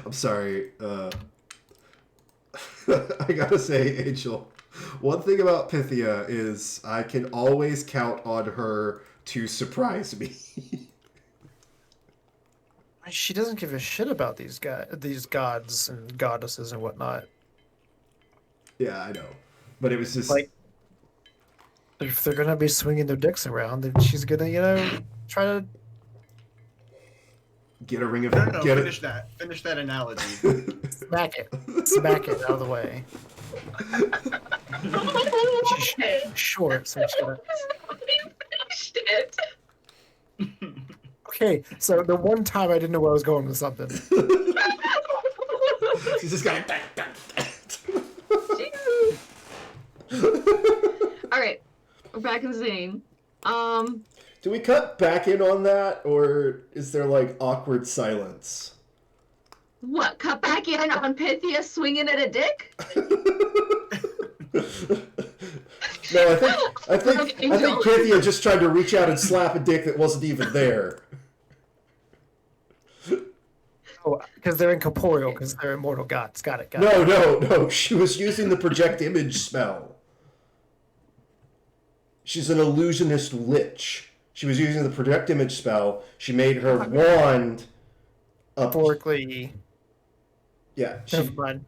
I'm sorry. I gotta say, Angel, one thing about Pythia is I can always count on her to surprise me. She doesn't give a shit about these gods and goddesses and whatnot. Yeah, I know. But it was just... Like, if they're gonna be swinging their dicks around, then she's gonna, try to. Get a ring of... no, get finish that. Finish that analogy. Smack it out of the way. She's short, so she's gonna. Shit. Okay, so the one time I didn't know where I was going with something. She's just got... All right. We're back in the scene. Do we cut back in on that, or is there, like, awkward silence? What? Cut back in on Pythia swinging at a dick? No, I think Pythia just tried to reach out and slap a dick that wasn't even there. Oh, because they're incorporeal, because they're immortal gods. Got it. No. She was using the project image spell. She's an illusionist lich. She was using the project image spell. She made her wand up. Metaphorically. Yeah.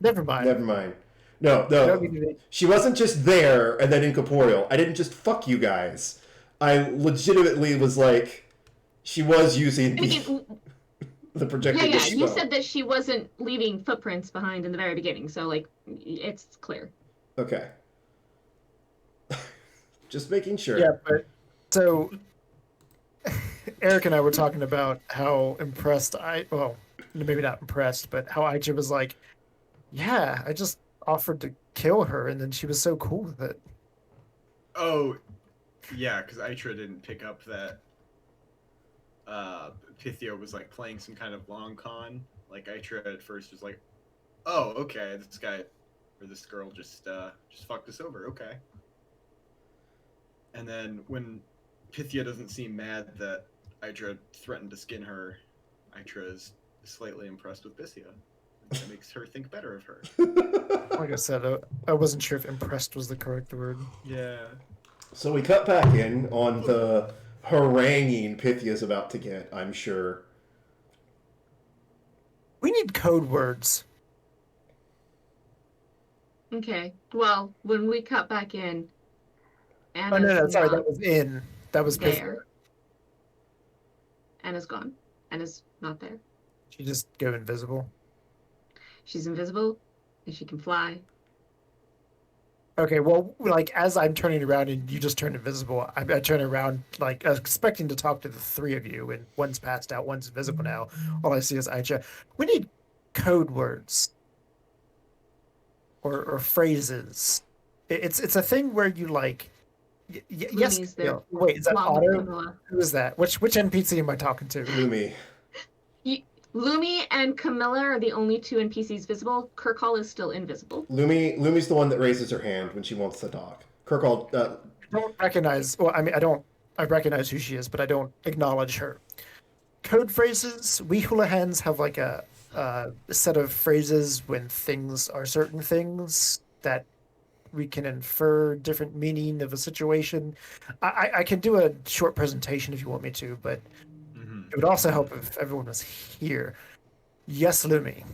Never mind. No. She wasn't just there and then incorporeal. I didn't just fuck you guys. I legitimately was like, she was using the project image spell. You said that she wasn't leaving footprints behind in the very beginning, so, like, it's clear. Okay. Just making sure. Yeah, but so Eric and I were talking about how impressed maybe not impressed, but how Aisha was like, yeah, I just offered to kill her, and then she was so cool with it. Oh, yeah, because Aitra didn't pick up that Pythia was like playing some kind of long con. Like Aitra at first was like, "Oh, okay, this guy or this girl just fucked us over." Okay. And then when Pythia doesn't seem mad that Aitra threatened to skin her, Aitra is slightly impressed with Pythia. That makes her think better of her. Like I said, I wasn't sure if impressed was the correct word. Yeah. So we cut back in on the haranguing Pythia's about to get, I'm sure. We need code words. Okay. Well, when we cut back in, Oh, no, sorry, that was in. That was Pythia. there. Anna's gone. Anna's not there. She just go invisible. She's invisible, and she can fly. Okay, well, like, as I'm turning around and you just turn invisible, I turn around, like, expecting to talk to the three of you, and one's passed out, one's invisible now. All I see is Aisha. We need code words. Or phrases. It's a thing where you, like... yes, Lumi's there. wait, is that Along with Otto? Camilla. Who is that? Which NPC am I talking to? Lumi. Lumi and Camilla are the only two NPCs visible. Kirkall is still invisible. Lumi's the one that raises her hand when she wants to talk. Kirkall, I don't recognize... Well, I mean, I recognize who she is, but I don't acknowledge her. code phrases. We Houlihan's have like a set of phrases when things are certain things that we can infer different meaning of a situation. I can do a short presentation if you want me to, but Mhm. it would also help if everyone was here. Yes, Lumi.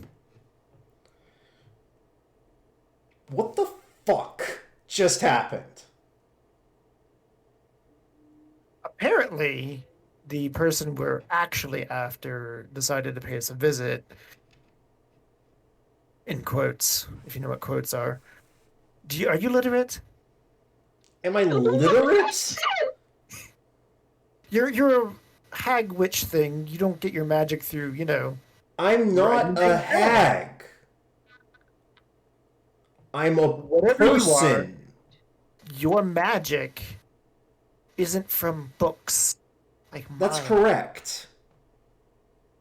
What the fuck just happened? Apparently, the person we're actually after decided to pay us a visit. In quotes, if you know what quotes are. Are you literate? Am I literate? You're a hag witch thing. You don't get your magic through, I'm not a hag. I'm a Whatever you are. person. Your magic isn't from books like That's mine. correct.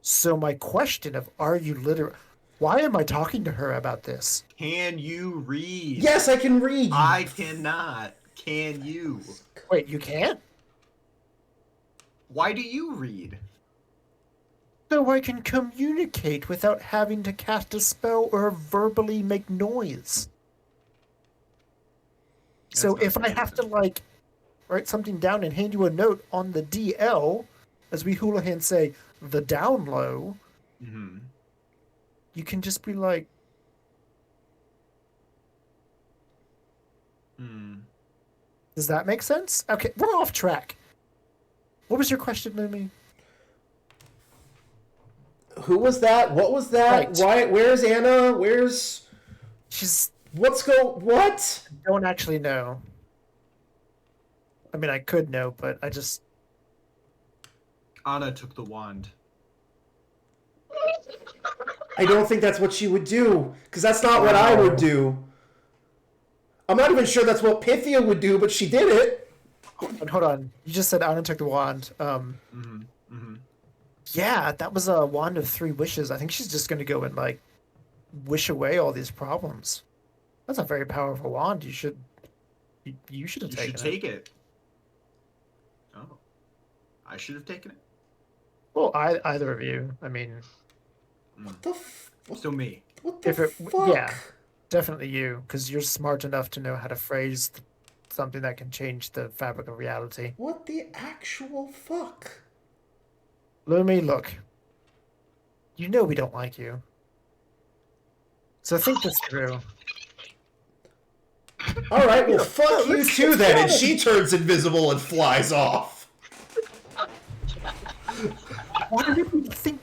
So my question of are you literate? Why am I talking to her about this? Can you read? Yes, I can read. I cannot. Can you? Wait, you can't? Why do you read? So I can communicate without having to cast a spell or verbally make noise. So That's if not I have to write something down and hand you a note on the DL, as we Houlihan say, the down low, Mm-hmm. you can just be like, Hmm. does that make sense? Okay, we're off track. What was your question, Lumi? Who was that? What was that? Right. Why? Where's Anna? What? I don't actually know. I mean, I could know, but I just... Anna took the wand. I don't think that's what she would do, because that's not what I would do. I'm not even sure that's what Pythia would do, but she did it. Hold on. You just said Anna took the wand. Mm-hmm. Mm-hmm. Yeah, that was a wand of 3 wishes. I think she's just going to go and, wish away all these problems. That's a very powerful wand. You should have You taken should it. take it. Oh. I should have taken it. Well, either of you. I mean, What the? So me. What the fuck? yeah, definitely you, because you're smart enough to know how to phrase something that can change the fabric of reality. What the actual fuck? Lumi, look. You know we don't like you. So think this through. All right, well, fuck you too then. And she turns invisible and flies off. Why did you think?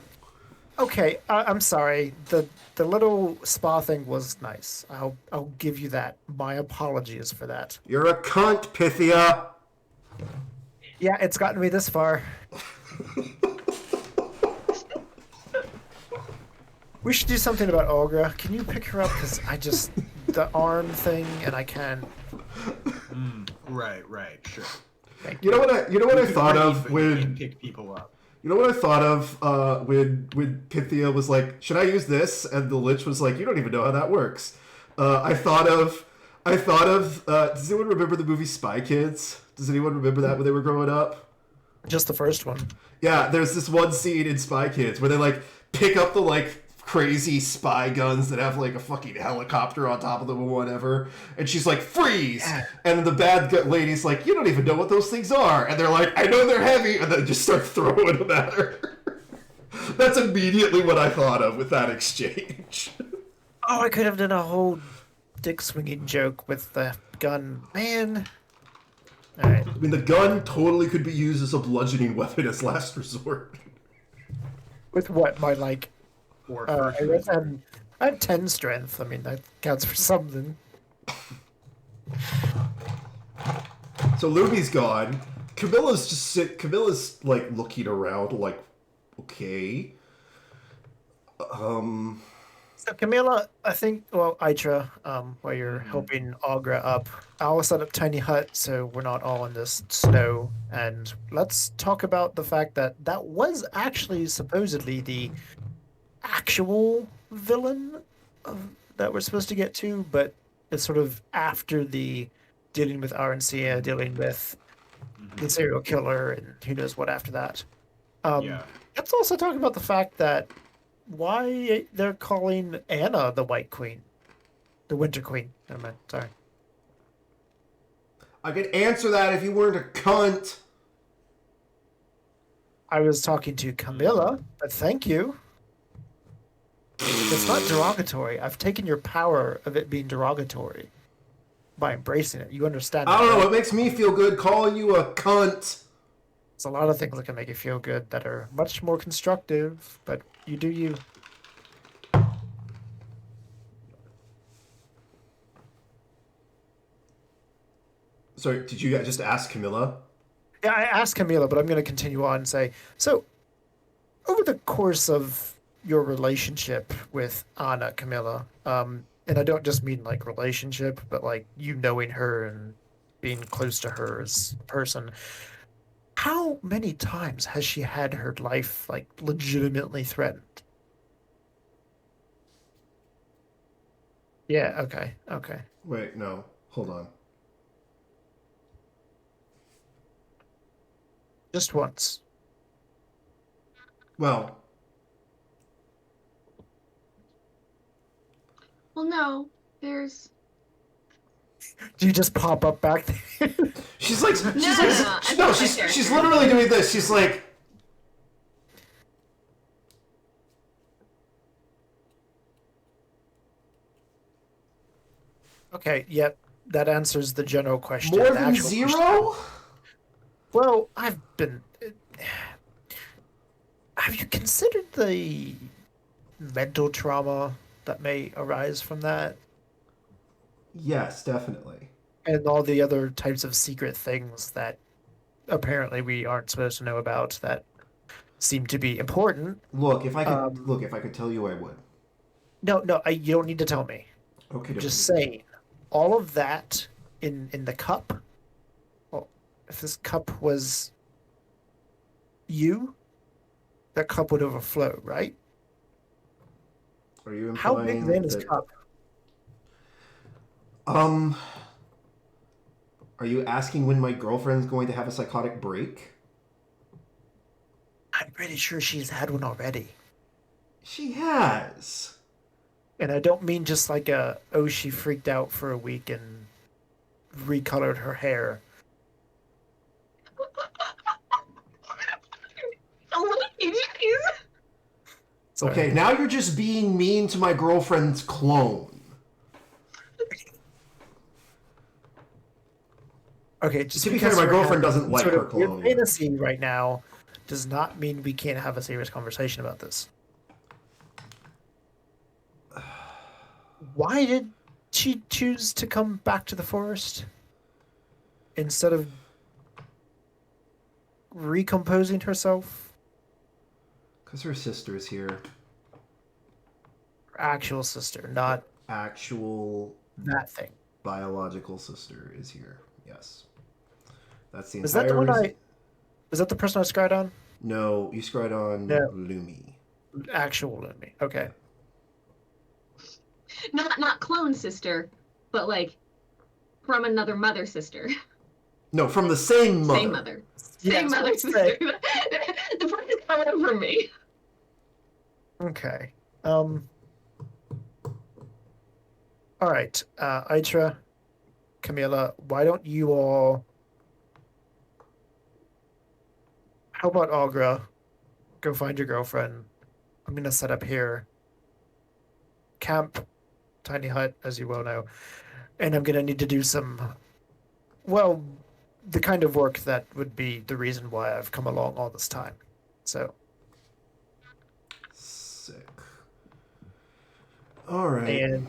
Okay, I'm sorry. The little spa thing was nice. I'll give you that. My apologies for that. You're a cunt, Pythia. Yeah, it's gotten me this far. We should do something about Olga. Can you pick her up? Because the arm thing, and I can't. Right, sure. You know what I thought of when when pick people up. You know what I thought of when Pythia was like, "Should I use this?" and the Lich was like, "You don't even know how that works." I thought of. Does anyone remember the movie Spy Kids? Does anyone remember that when they were growing up? Just the first one. Yeah, there's this one scene in Spy Kids where they pick up the crazy spy guns that have a fucking helicopter on top of them or whatever, and she's like, freeze! And the bad lady's like, you don't even know what those things are, and they're like, I know they're heavy, and then just start throwing them at her. That's immediately what I thought of with that exchange. Oh, I could have done a whole dick swinging joke with the gun, man. All right. I mean, the gun totally could be used as a bludgeoning weapon as last resort. With what my Or I guess I have 10 strength. I mean, that counts for something. So Lumi's gone. Camilla's looking around okay. So Camilla, I think, well, Itra, while you're helping Augra up, I'll set up tiny hut so we're not all in this snow. And let's talk about the fact that was actually supposedly the actual villain that we're supposed to get to, but it's sort of after the dealing with Aristia, dealing with the serial killer, and who knows what after that. Yeah. Let's also talk about the fact that why they're calling Anna the White Queen, the Winter Queen. Never mind. Sorry. I could answer that if you weren't a cunt. I was talking to Camilla, but thank you. It's not derogatory. I've taken your power of it being derogatory by embracing it. You understand that? I don't know. right? It makes me feel good calling you a cunt. There's a lot of things that can make you feel good that are much more constructive, but you do you. Sorry, did you just ask Camilla? Yeah, I asked Camilla, but I'm going to continue on and say, so over the course of your relationship with Anna, Camilla, and I don't just mean like relationship, but like you knowing her and being close to her as a person, how many times has she had her life like legitimately threatened? Yeah, okay. Wait, no. Hold on. Just once. Well, Well, no, there's Do you just pop up back there? she's like, no, I thought she's my she's character- literally doing this. She's like, Okay, yep, that answers the general question. more The than actual question- zero? Well, I've been. Have you considered the mental trauma that may arise from that, Yes, definitely. and all the other types of secret things that apparently we aren't supposed to know about that seem to be important? Look, if I could tell you, I would. No, you don't need to tell me. Okay, I'm just saying, all of that in the cup. Well, if this cup was you, that cup would overflow, right? Are you How big implying is Anna's that? cup? Are you asking when my girlfriend's going to have a psychotic break? I'm pretty sure she's had one already. She has. And I don't mean just like she freaked out for a week and recolored her hair. Sorry. Okay, now you're just being mean to my girlfriend's clone. Okay, just To be because fair, my we're girlfriend having doesn't like sort her of weird clone. fantasy right now does not mean we can't have a serious conversation about this. Why did she choose to come back to the forest instead of recomposing herself? Because her sister's here. Her actual sister, not Actual that thing. biological sister is here. Yes. That's the Is entire that the one reason. is that the person I scryed on? No, you scryed on No. Lumi. Actual Lumi. Okay. not clone sister, but like from another mother sister. No, from the same mother. Same mother. Yeah, Same I was mother about to say. sister. The point is coming from me. Okay. All right. Aitra, Camilla, why don't you all? How about Agra? Go find your girlfriend. I'm gonna set up here. Camp, tiny hut, as you well know, and I'm gonna need to do some. Well, the kind of work that would be the reason why I've come along all this time. So. Sick. All right. And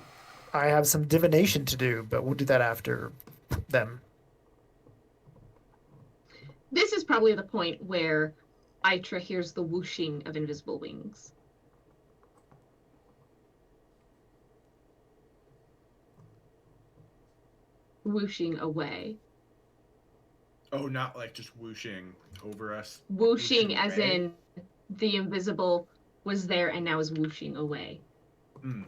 I have some divination to do, but we'll do that after them. This is probably the point where Aitra hears the whooshing of invisible wings. Whooshing away. Oh, not like just whooshing over us. Whooshing as away? in the invisible was there and now is whooshing away. Hmm.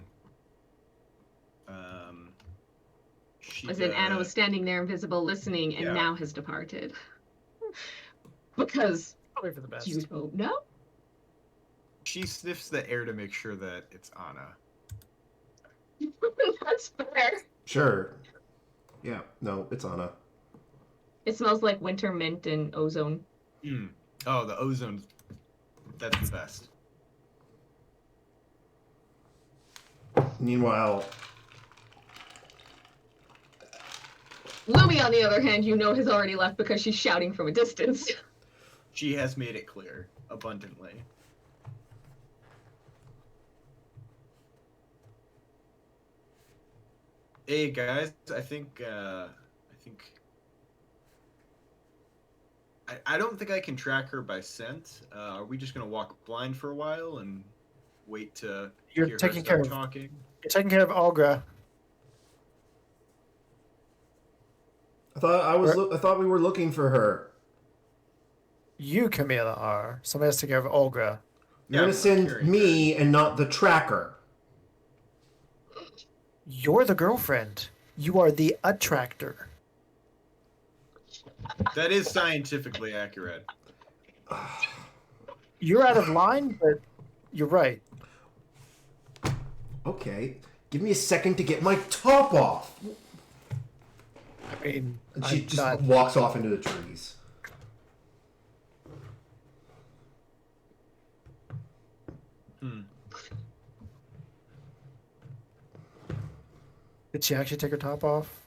As in Anna was standing there invisible listening and Yeah. now has departed. Because Probably for the best. you don't know? She sniffs the air to make sure that it's Anna. That's fair. Sure. Yeah. No, it's Anna. It smells like winter mint and ozone. Mm. Oh, the ozone. That's the best. Meanwhile, Lumi, on the other hand, has already left because she's shouting from a distance. She has made it clear abundantly. Hey guys, I don't think I can track her by scent. Are we just gonna walk blind for a while and wait to You're hear her taking care start of. talking? You're taking care of Olga. I thought we were looking for her. You, Camilla, are. Somebody has to take care of Olga. You're Yeah, gonna I'm send carrying me and not the tracker. You're the girlfriend. You are the attractor. That is scientifically accurate. You're out of line, but you're right. Okay, give me a second to get my top off. I mean, And she I'm just not. walks off into the trees. Hmm. Did she actually take her top off?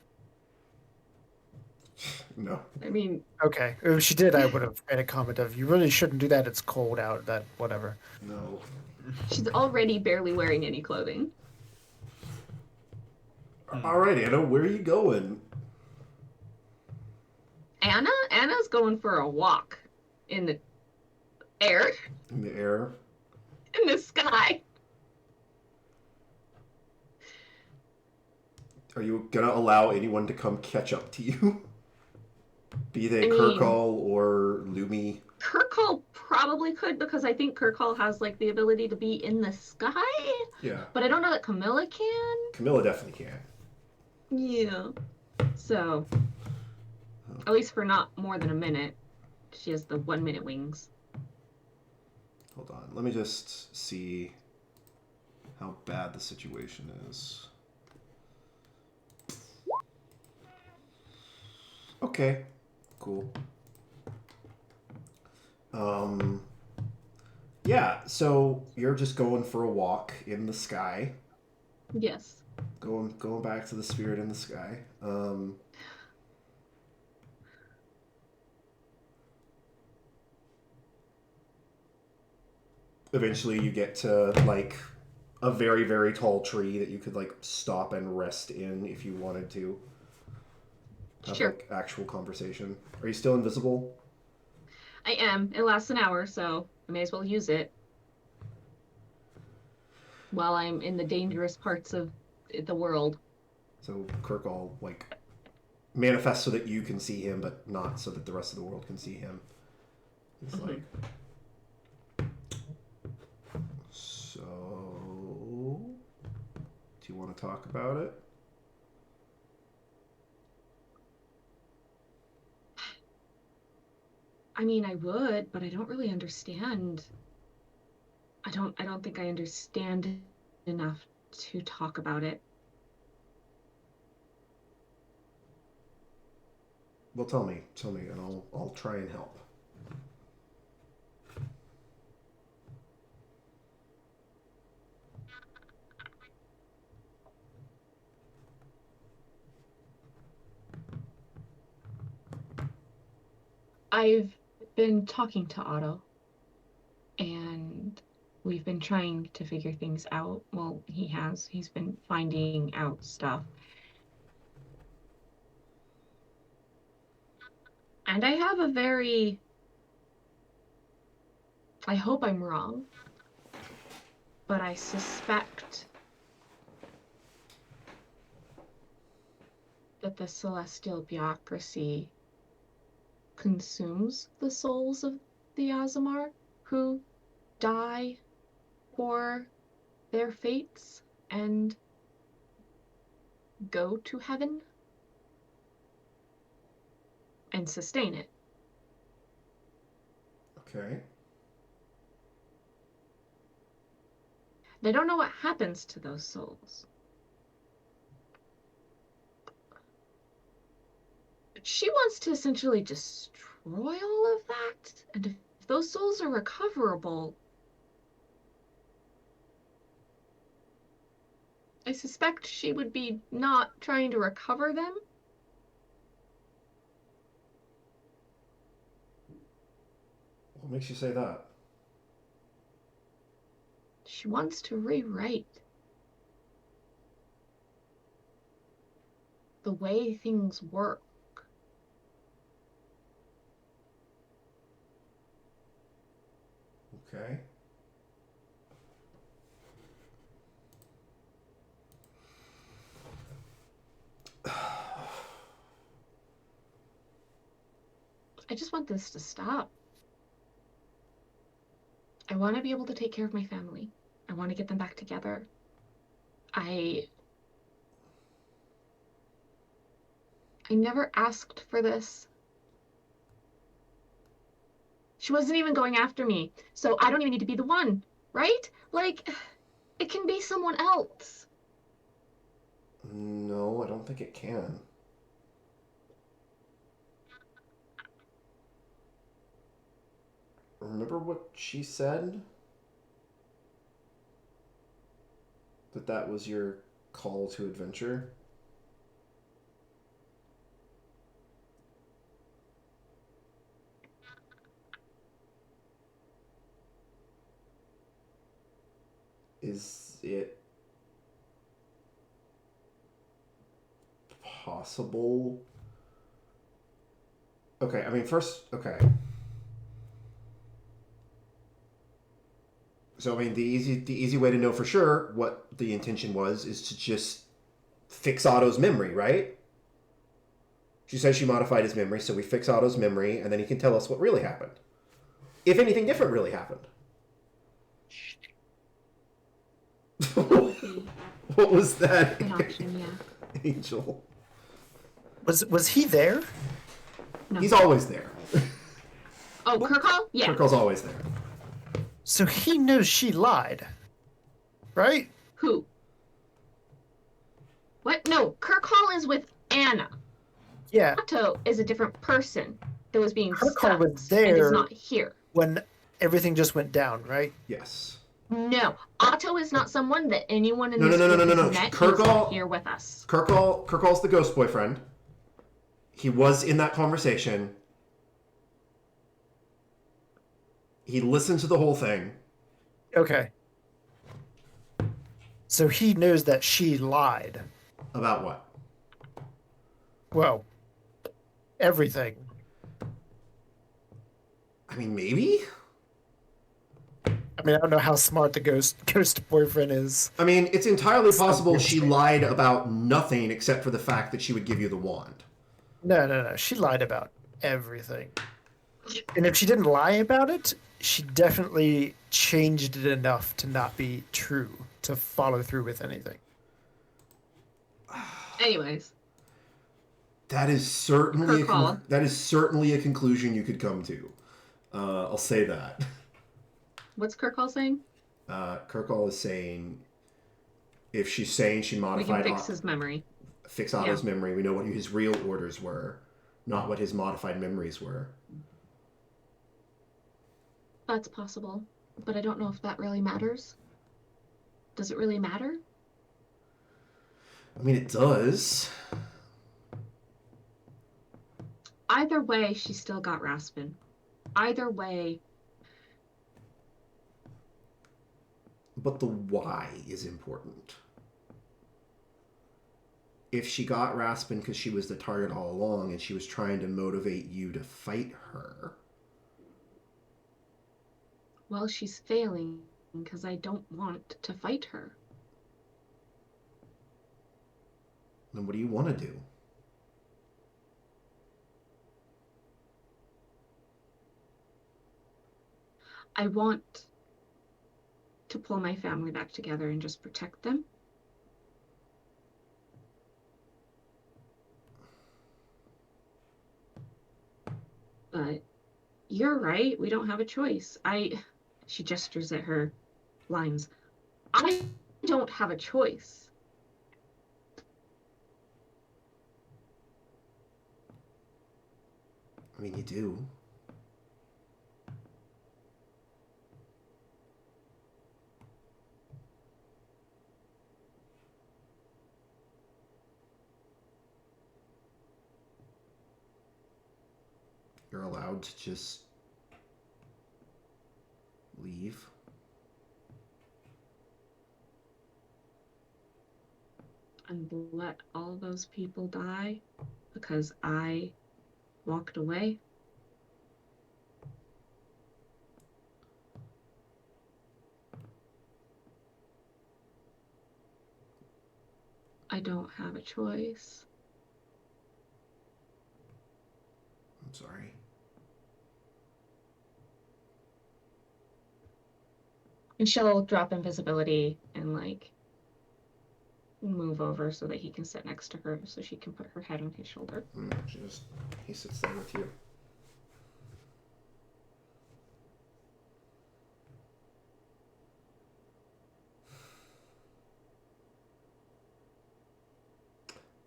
No. I mean, Okay. If she did, I would have made a comment of, you really shouldn't do that. It's cold out. That, whatever. No. she's already barely wearing any clothing. Alright, Anna, where are you going? Anna's going for a walk in the air, In the air. in the sky. Are you gonna allow anyone to come catch up to you? Be they I mean- Kirkall or Lumi? Kirkall probably could because I think Kirkall has like the ability to be in the sky, Yeah. but I don't know that Camilla can. Camilla definitely can. Yeah. So, at least for not more than a minute, she has the 1 minute wings. Hold on. Let me just see how bad the situation is. Okay. Cool. Yeah, so you're just going for a walk in the sky. Yes. Going back to the spirit in the sky. Eventually you get to like a very, very tall tree that you could like stop and rest in if you wanted to. Have Sure. like actual conversation. Are you still invisible? I am. It lasts an hour, so I may as well use it while I'm in the dangerous parts of the world. So Kirkall like manifests so that you can see him, but not so that the rest of the world can see him. It's like, so do you want to talk about it? I mean, I would, but I don't really understand. I don't think I understand enough to talk about it. Well, tell me, and I'll try and help. I've been talking to Otto, and we've been trying to figure things out. Well, he has. He's been finding out stuff. And I have a very... I hope I'm wrong, but I suspect that the celestial bureaucracy consumes the souls of the Azamar who die for their fates and go to heaven and sustain it. Okay. They don't know what happens to those souls. She wants to essentially destroy all of that, and if those souls are recoverable, I suspect she would be not trying to recover them. What makes you say that? She wants to rewrite the way things work. Okay. I just want this to stop. I want to be able to take care of my family. I want to get them back together. I never asked for this. She wasn't even going after me, so I don't even need to be the one, right? Like, it can be someone else. No, I don't think it can. Remember what she said? That was your call to adventure? Is it possible? Okay, I mean, first, okay. So, I mean, the easy way to know for sure what the intention was is to just fix Otto's memory, right? She says she modified his memory, so we fix Otto's memory, and then he can tell us what really happened. If anything different really happened. What was that? An option, yeah. Angel. Was he there? No. He's always there. Oh, Kirkall? Yeah. Kirkall's always there. So he knows she lied, right? Who? What? No, Kirkall is with Anna. Yeah. Otto is a different person that was being Kirkall stuck was and is there. not here. When everything just went down, right? Yes. No, Otto is not someone that anyone in No, this no, no, group no, no, has no. met. Kirkall- He's here with us. Kirkall's the ghost boyfriend. He was in that conversation. He listened to the whole thing. Okay. So he knows that she lied. About what? Well, everything. I mean, maybe? I mean, I don't know how smart the ghost boyfriend is. I mean, it's entirely possible she lied about nothing except for the fact that she would give you the wand. No. She lied about everything. And if she didn't lie about it, she definitely changed it enough to not be true, to follow through with anything. Anyways, That is certainly Kirkall. that is certainly a conclusion you could come to. I'll say that. what's Kirkall saying? Kirkall is saying if she's saying she We modified can fix his memory. fix Otto's memory, we know what his real orders were, not what his modified memories were. That's possible, but I don't know if that really matters. Does it really matter? I mean, it does. Either way, she still got Raspin. Either way, But the why is important. If she got Raspin because she was the target all along and she was trying to motivate you to fight her, well, she's failing because I don't want to fight her. then what do you want to do? I want to pull my family back together and just protect them. But you're right, we don't have a choice. She gestures at her lines. I don't have a choice. I mean, you do. You're allowed to just leave. And let all those people die because I walked away. I don't have a choice. I'm sorry. And she'll drop invisibility and like move over so that he can sit next to her so she can put her head on his shoulder. He sits there with you.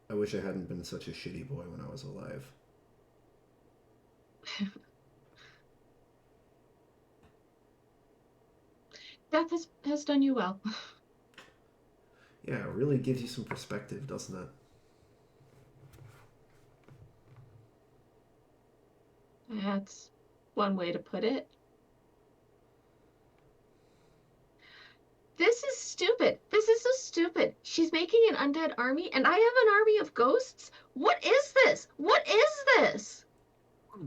I wish I hadn't been such a shitty boy when I was alive. Death has done you well. Yeah, it really gives you some perspective, doesn't it? That's one way to put it. This is stupid. This is so stupid. She's making an undead army, and I have an army of ghosts? What is this? What is this?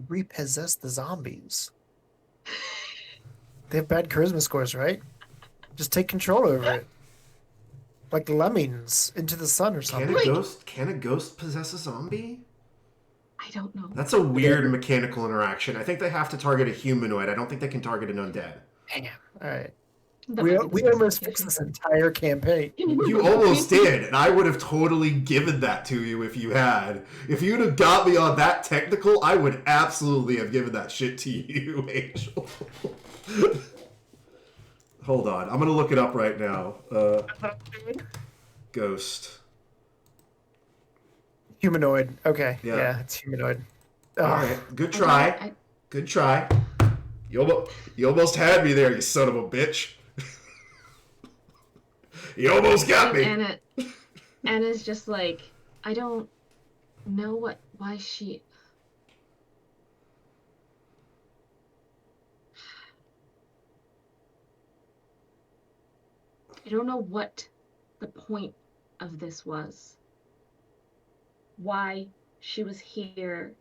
Repossess the zombies. They have bad charisma scores, right? Just take control over it. Like lemmings into the sun or something. Can a ghost possess a zombie? I don't know. That's a weird mechanical interaction. I think they have to target a humanoid. I don't think they can target an undead. Damn. All right. That We might be the almost fixed this entire campaign. You almost did, and I would have totally given that to you if you had. If you'd have got me on that technical, I would absolutely have given that shit to you, Angel. Hold on, I'm gonna look it up right now. Ghost. Humanoid. Okay. Yeah. Yeah, it's humanoid. All right, good try. Good try. You almost had me there, you son of a bitch. You almost got me. Anna's just like, I don't know why she. I don't know what the point of this was. Why she was here.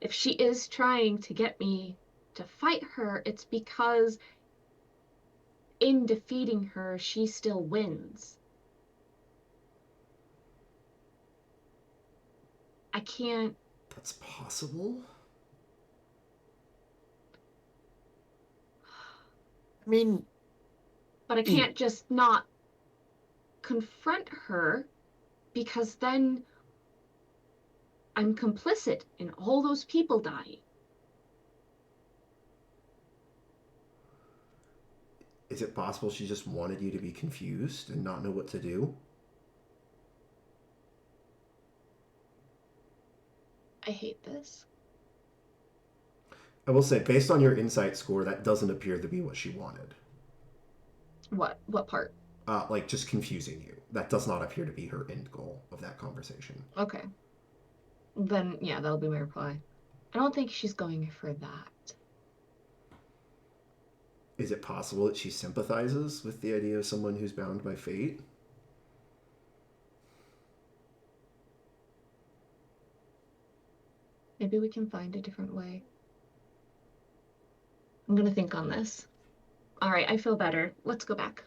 If she is trying to get me to fight her, it's because in defeating her, she still wins. I can't. That's possible. I mean, But I can't just not confront her because then I'm complicit in all those people dying. Is it possible she just wanted you to be confused and not know what to do? I hate this. I will say, based on your insight score, that doesn't appear to be what she wanted. What part? Like, just confusing you. That does not appear to be her end goal of that conversation. Okay. Then, yeah, that'll be my reply. I don't think she's going for that. Is it possible that she sympathizes with the idea of someone who's bound by fate? Maybe we can find a different way. I'm gonna think on this. All right, I feel better. Let's go back.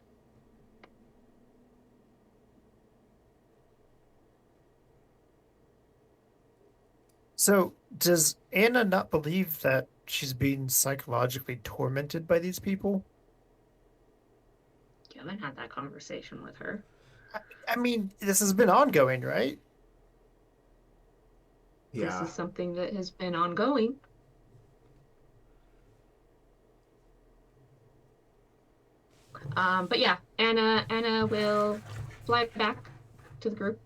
so does Anna not believe that she's being psychologically tormented by these people? You haven't had that conversation with her. I mean, this has been ongoing, right? Yeah. This is something that has been ongoing. But yeah, Anna will fly back to the group.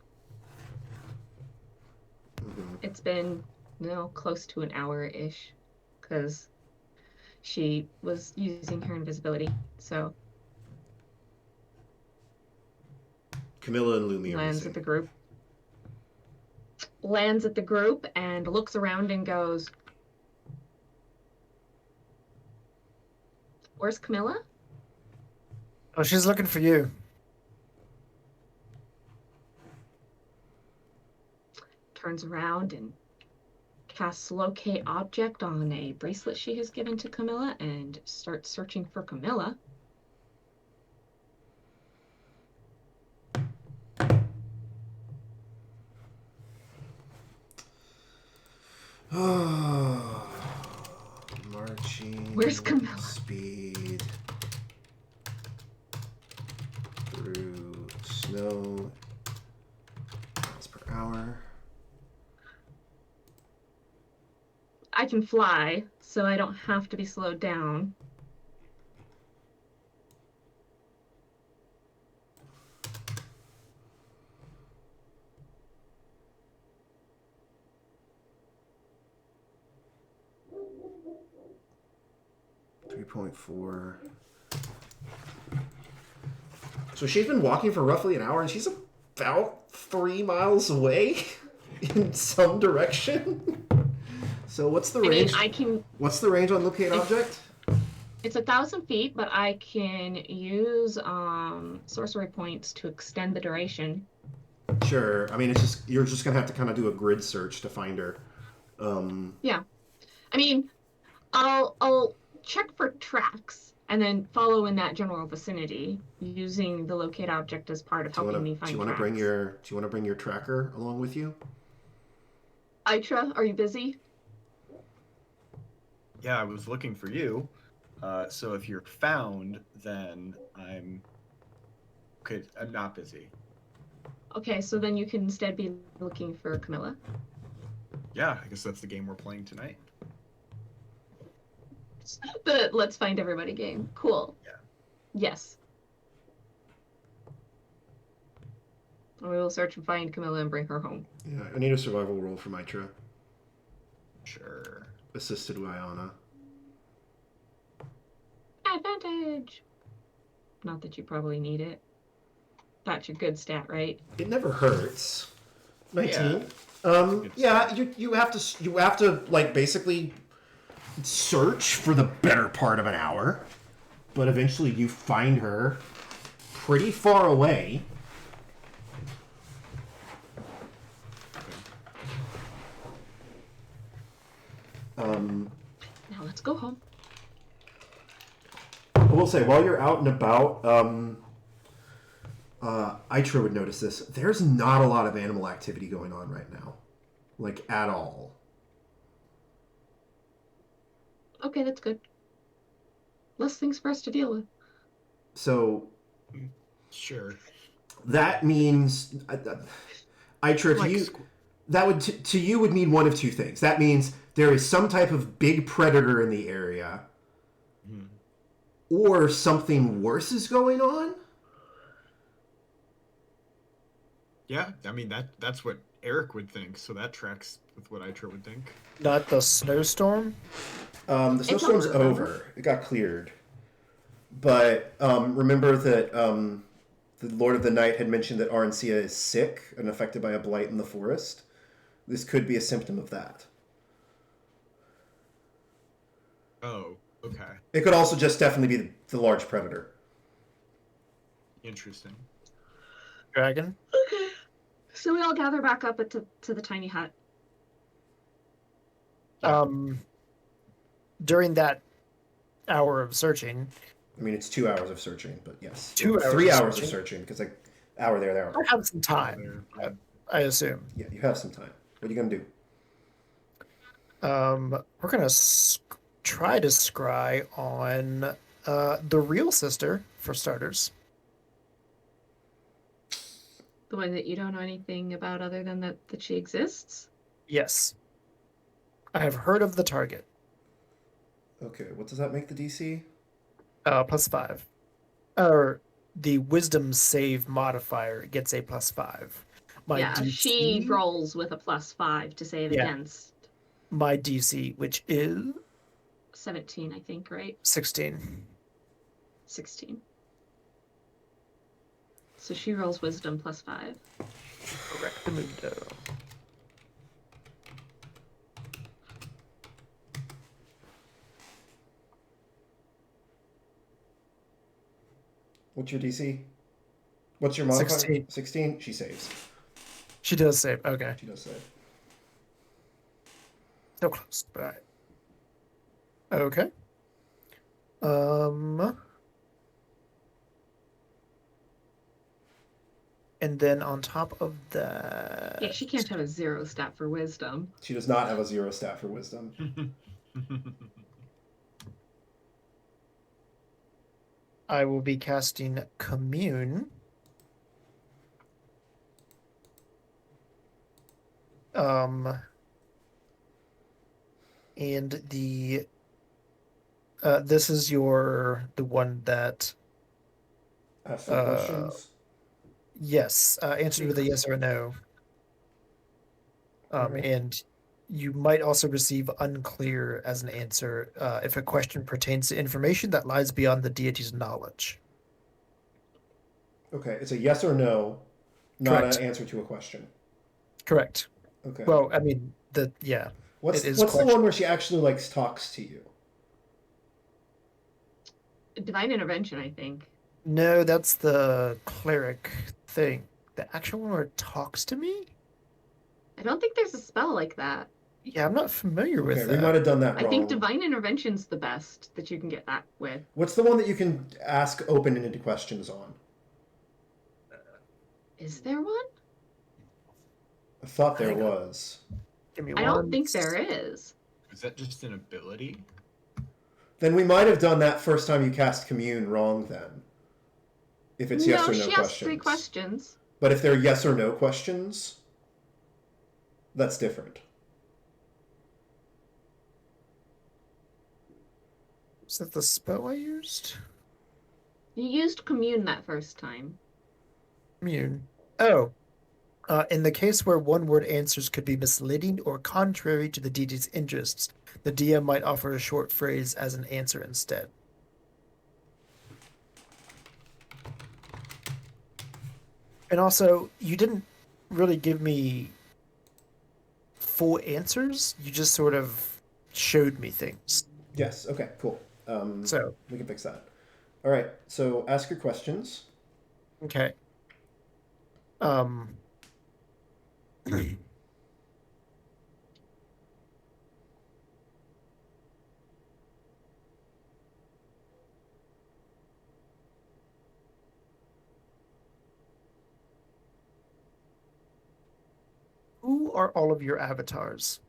Mhm. It's been, close to an hour-ish, because she was using her invisibility. So Camilla and Lumi are lands at missing. the group. Lands at the group and looks around and goes, "Where's Camilla?" Oh, she's looking for you. Turns around and casts locate object on a bracelet she has given to Camilla and starts searching for Camilla. Marching. Where's Camilla? Speed. Through snow. Miles per hour. I can fly, so I don't have to be slowed down. .4. So she's been walking for roughly an hour, and she's about 3 miles away in some direction. So what's the range? I can. What's the range on locate object? It's 1,000 feet, but I can use sorcery points to extend the duration. Sure. I mean, it's just you're just gonna have to kind of do a grid search to find her. Yeah, I mean, I'll check for tracks and then follow in that general vicinity using the locate object as part of helping me find Do you want to bring your tracker along with you? Itra, are you busy? Yeah, I was looking for you. So if you're found, then I'm okay. I'm not busy. Okay, so then you can instead be looking for Camilla. Yeah, I guess that's the game we're playing tonight. The Let's Find Everybody game. Cool. Yeah. Yes. We will search and find Camilla and bring her home. Yeah, I need a survival roll for Mitra. Sure. Assisted by Anna. Advantage! Not that you probably need it. That's your good stat, right? It never hurts. 19. Yeah. You have to like basically search for the better part of an hour, but eventually you find her pretty far away. Now let's go home. I will say, while you're out and about, Itra would notice this. There's not a lot of animal activity going on right now. Like, at all. Okay, that's good. Less things for us to deal with. So, Sure. that means... Itra, to Like you... That would, to you, would mean one of two things. That means there is some type of big predator in the area, or something worse is going on. Yeah, I mean that's what Eric would think, so that tracks with what Itra would think. Not the snowstorm? The snowstorm's over. It got cleared. But remember that the Lord of the Night had mentioned that Aristia is sick and affected by a blight in the forest. This could be a symptom of that. Oh, okay. It could also just definitely be the large predator. Interesting. Dragon? Okay. So we all gather back up to the tiny hut. During that hour of searching, I mean, it's 2 hours of searching, but yes. 2 hours 3 of hours of searching? searching, because like, hour there. I have some time, I assume. Yeah, you have some time. What are you going to do? We're gonna try to scry on the real sister, for starters. The one that you don't know anything about other than that she exists? Yes. I have heard of the target. Okay, what does that make the DC? +5. or the wisdom save modifier gets a +5. My yeah, DC, she rolls with a +5 to save Yeah. against my DC, which is 17, I think, right? 16. 16. So she rolls wisdom +5. Correctamundo. What's your DC? What's your modifier? 16. 16? She saves. She does save. Okay. She does save. So close, but alright. Okay. And then on top of that, Yeah, she can't have a 0 stat for wisdom. She does not have a 0 stat for wisdom. I will be casting Commune. And the this is the one that Ask some questions. yes, answered with a yes or a no. Alright. And you might also receive unclear as an answer if a question pertains to information that lies beyond the deity's knowledge. Okay, it's a yes or no, not Correct. an answer to a question. Correct. Okay. Well, I mean, yeah. what's it is the question. one where she actually like talks to you? Divine intervention, I think. No, that's the cleric thing. The actual one where it talks to me? I don't think there's a spell like that. Yeah, I'm not familiar with Okay, that. we might have done that wrong. I think divine intervention's the best that you can get that with. What's the one that you can ask open-ended questions on? Is there one? I thought there Hang on. was. Give me I one don't think there is. Is that just an ability? Then we might have done that first time you cast Commune wrong then. If it's yes or no she questions. asked 3 questions. But if they're yes or no questions, that's different. Is that the spell I used? You used commune that first time. Commune. Oh. In the case where one-word answers could be misleading or contrary to the deity's interests, the DM might offer a short phrase as an answer instead. And also, you didn't really give me full answers. You just sort of showed me things. Yes, okay, cool. So, we can fix that. All right, so ask your questions. okay. Who are all of your avatars?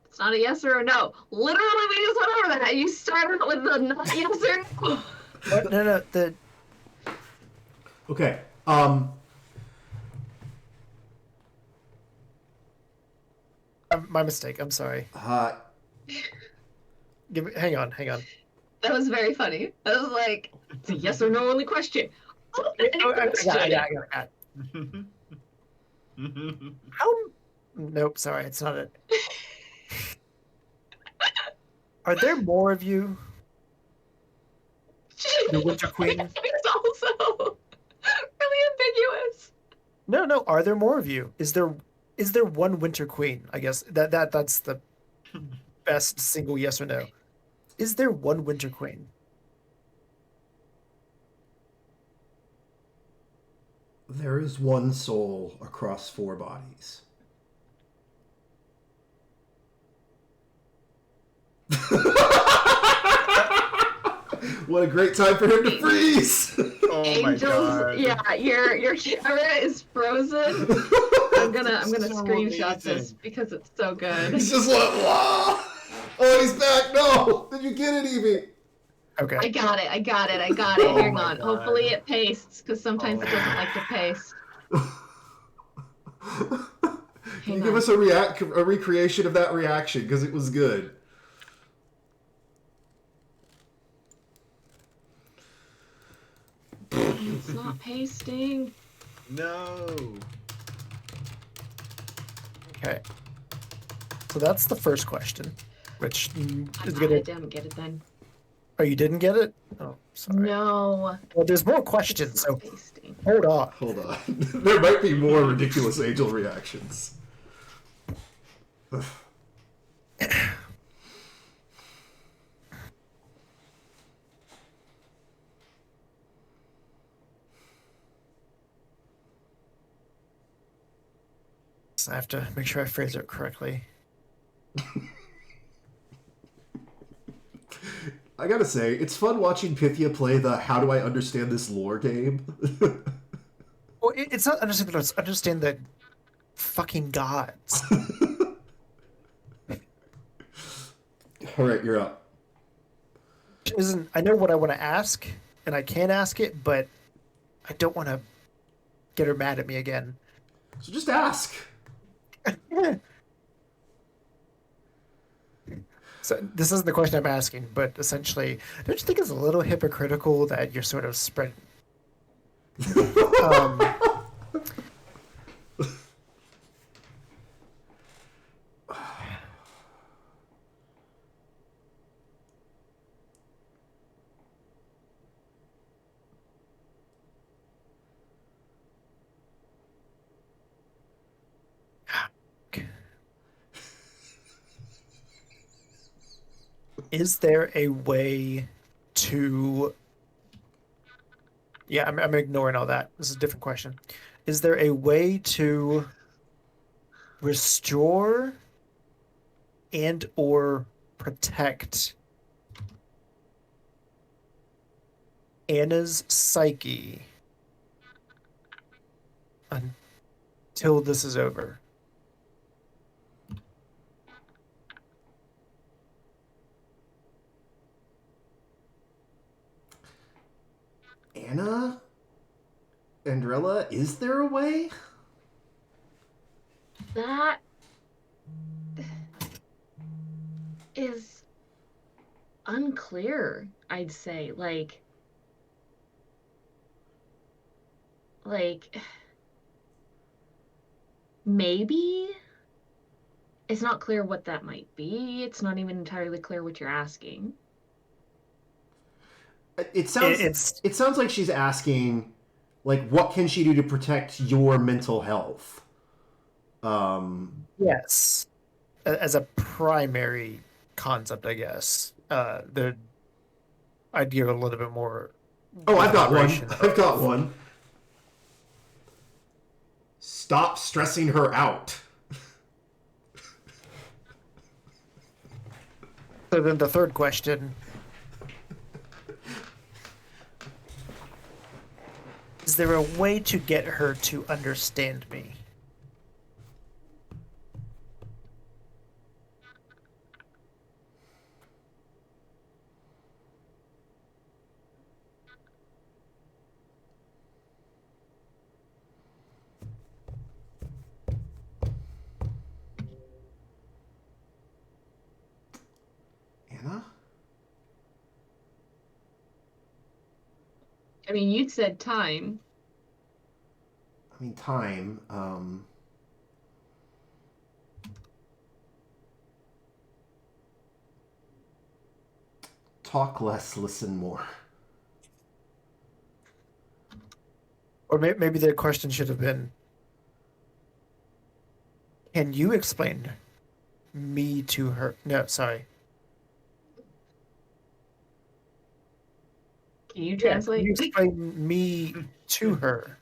It's not a yes or a no. Literally, we just went over that. You started with the not yes or no. What? No, the Okay. my mistake. I'm sorry. Hang on. That was very funny. That was like, it's a yes or no only question. Oh, I got it. How? Nope. Sorry, it's not it. Are there more of you? The Winter Queen? It's also really ambiguous. No. Are there more of you? Is there one Winter Queen? I guess that's the best single yes or no. Is there one Winter Queen? There is one soul across 4 bodies. What a great time for him to freeze! Oh my Angels, god. yeah, your camera is frozen. I'm gonna So screenshot this amazing. because it's so good. He's just like, wow! Oh, he's back! No! Did you get it, Evie? Okay. I got it. Oh Hang my on. God. Hopefully it pastes because sometimes it doesn't like to paste. Can Hang you give on. us a recreation of that reaction? Because it was good. It's not pasting. No. Okay. So that's the first question, which is I gonna. didn't get it then. Oh, you didn't get it? Oh, sorry. No. Well, there's more It's questions, so not pasting. hold on. Hold on. There might be more ridiculous angel reactions. So I have to make sure I phrase it correctly. I gotta say, it's fun watching Pythia play the "How do I understand this lore" game. Well, it's not understand the it's understand the fucking gods. All right, you're up. Isn't I know what I want to ask, and I can ask it, but I don't want to get her mad at me again. So just ask. So this isn't the question I'm asking, but essentially, don't you think it's a little hypocritical that you're sort of spread? Um, is there a way to? Yeah, I'm ignoring all that. This is a different question. Is there a way to restore and or protect Anna's psyche until this is over? Anna? Andrella, is there a way? That is unclear, I'd say. Like maybe it's not clear what that might be. It's not even entirely clear what you're asking. It sounds. It's It sounds like she's asking, like, what can she do to protect your mental health? yes, as a primary concept, I guess. There, I'd give a little bit more. Oh, I've got one. elaboration I've got of- one. Stop stressing her out. So then the third question: is there a way to get her to understand me? Anna? I mean, you'd said time. I mean, time. Talk less, listen more. Or maybe the question should have been: can you explain me to her? No, sorry. Can you Yeah, can translate? you explain me to her?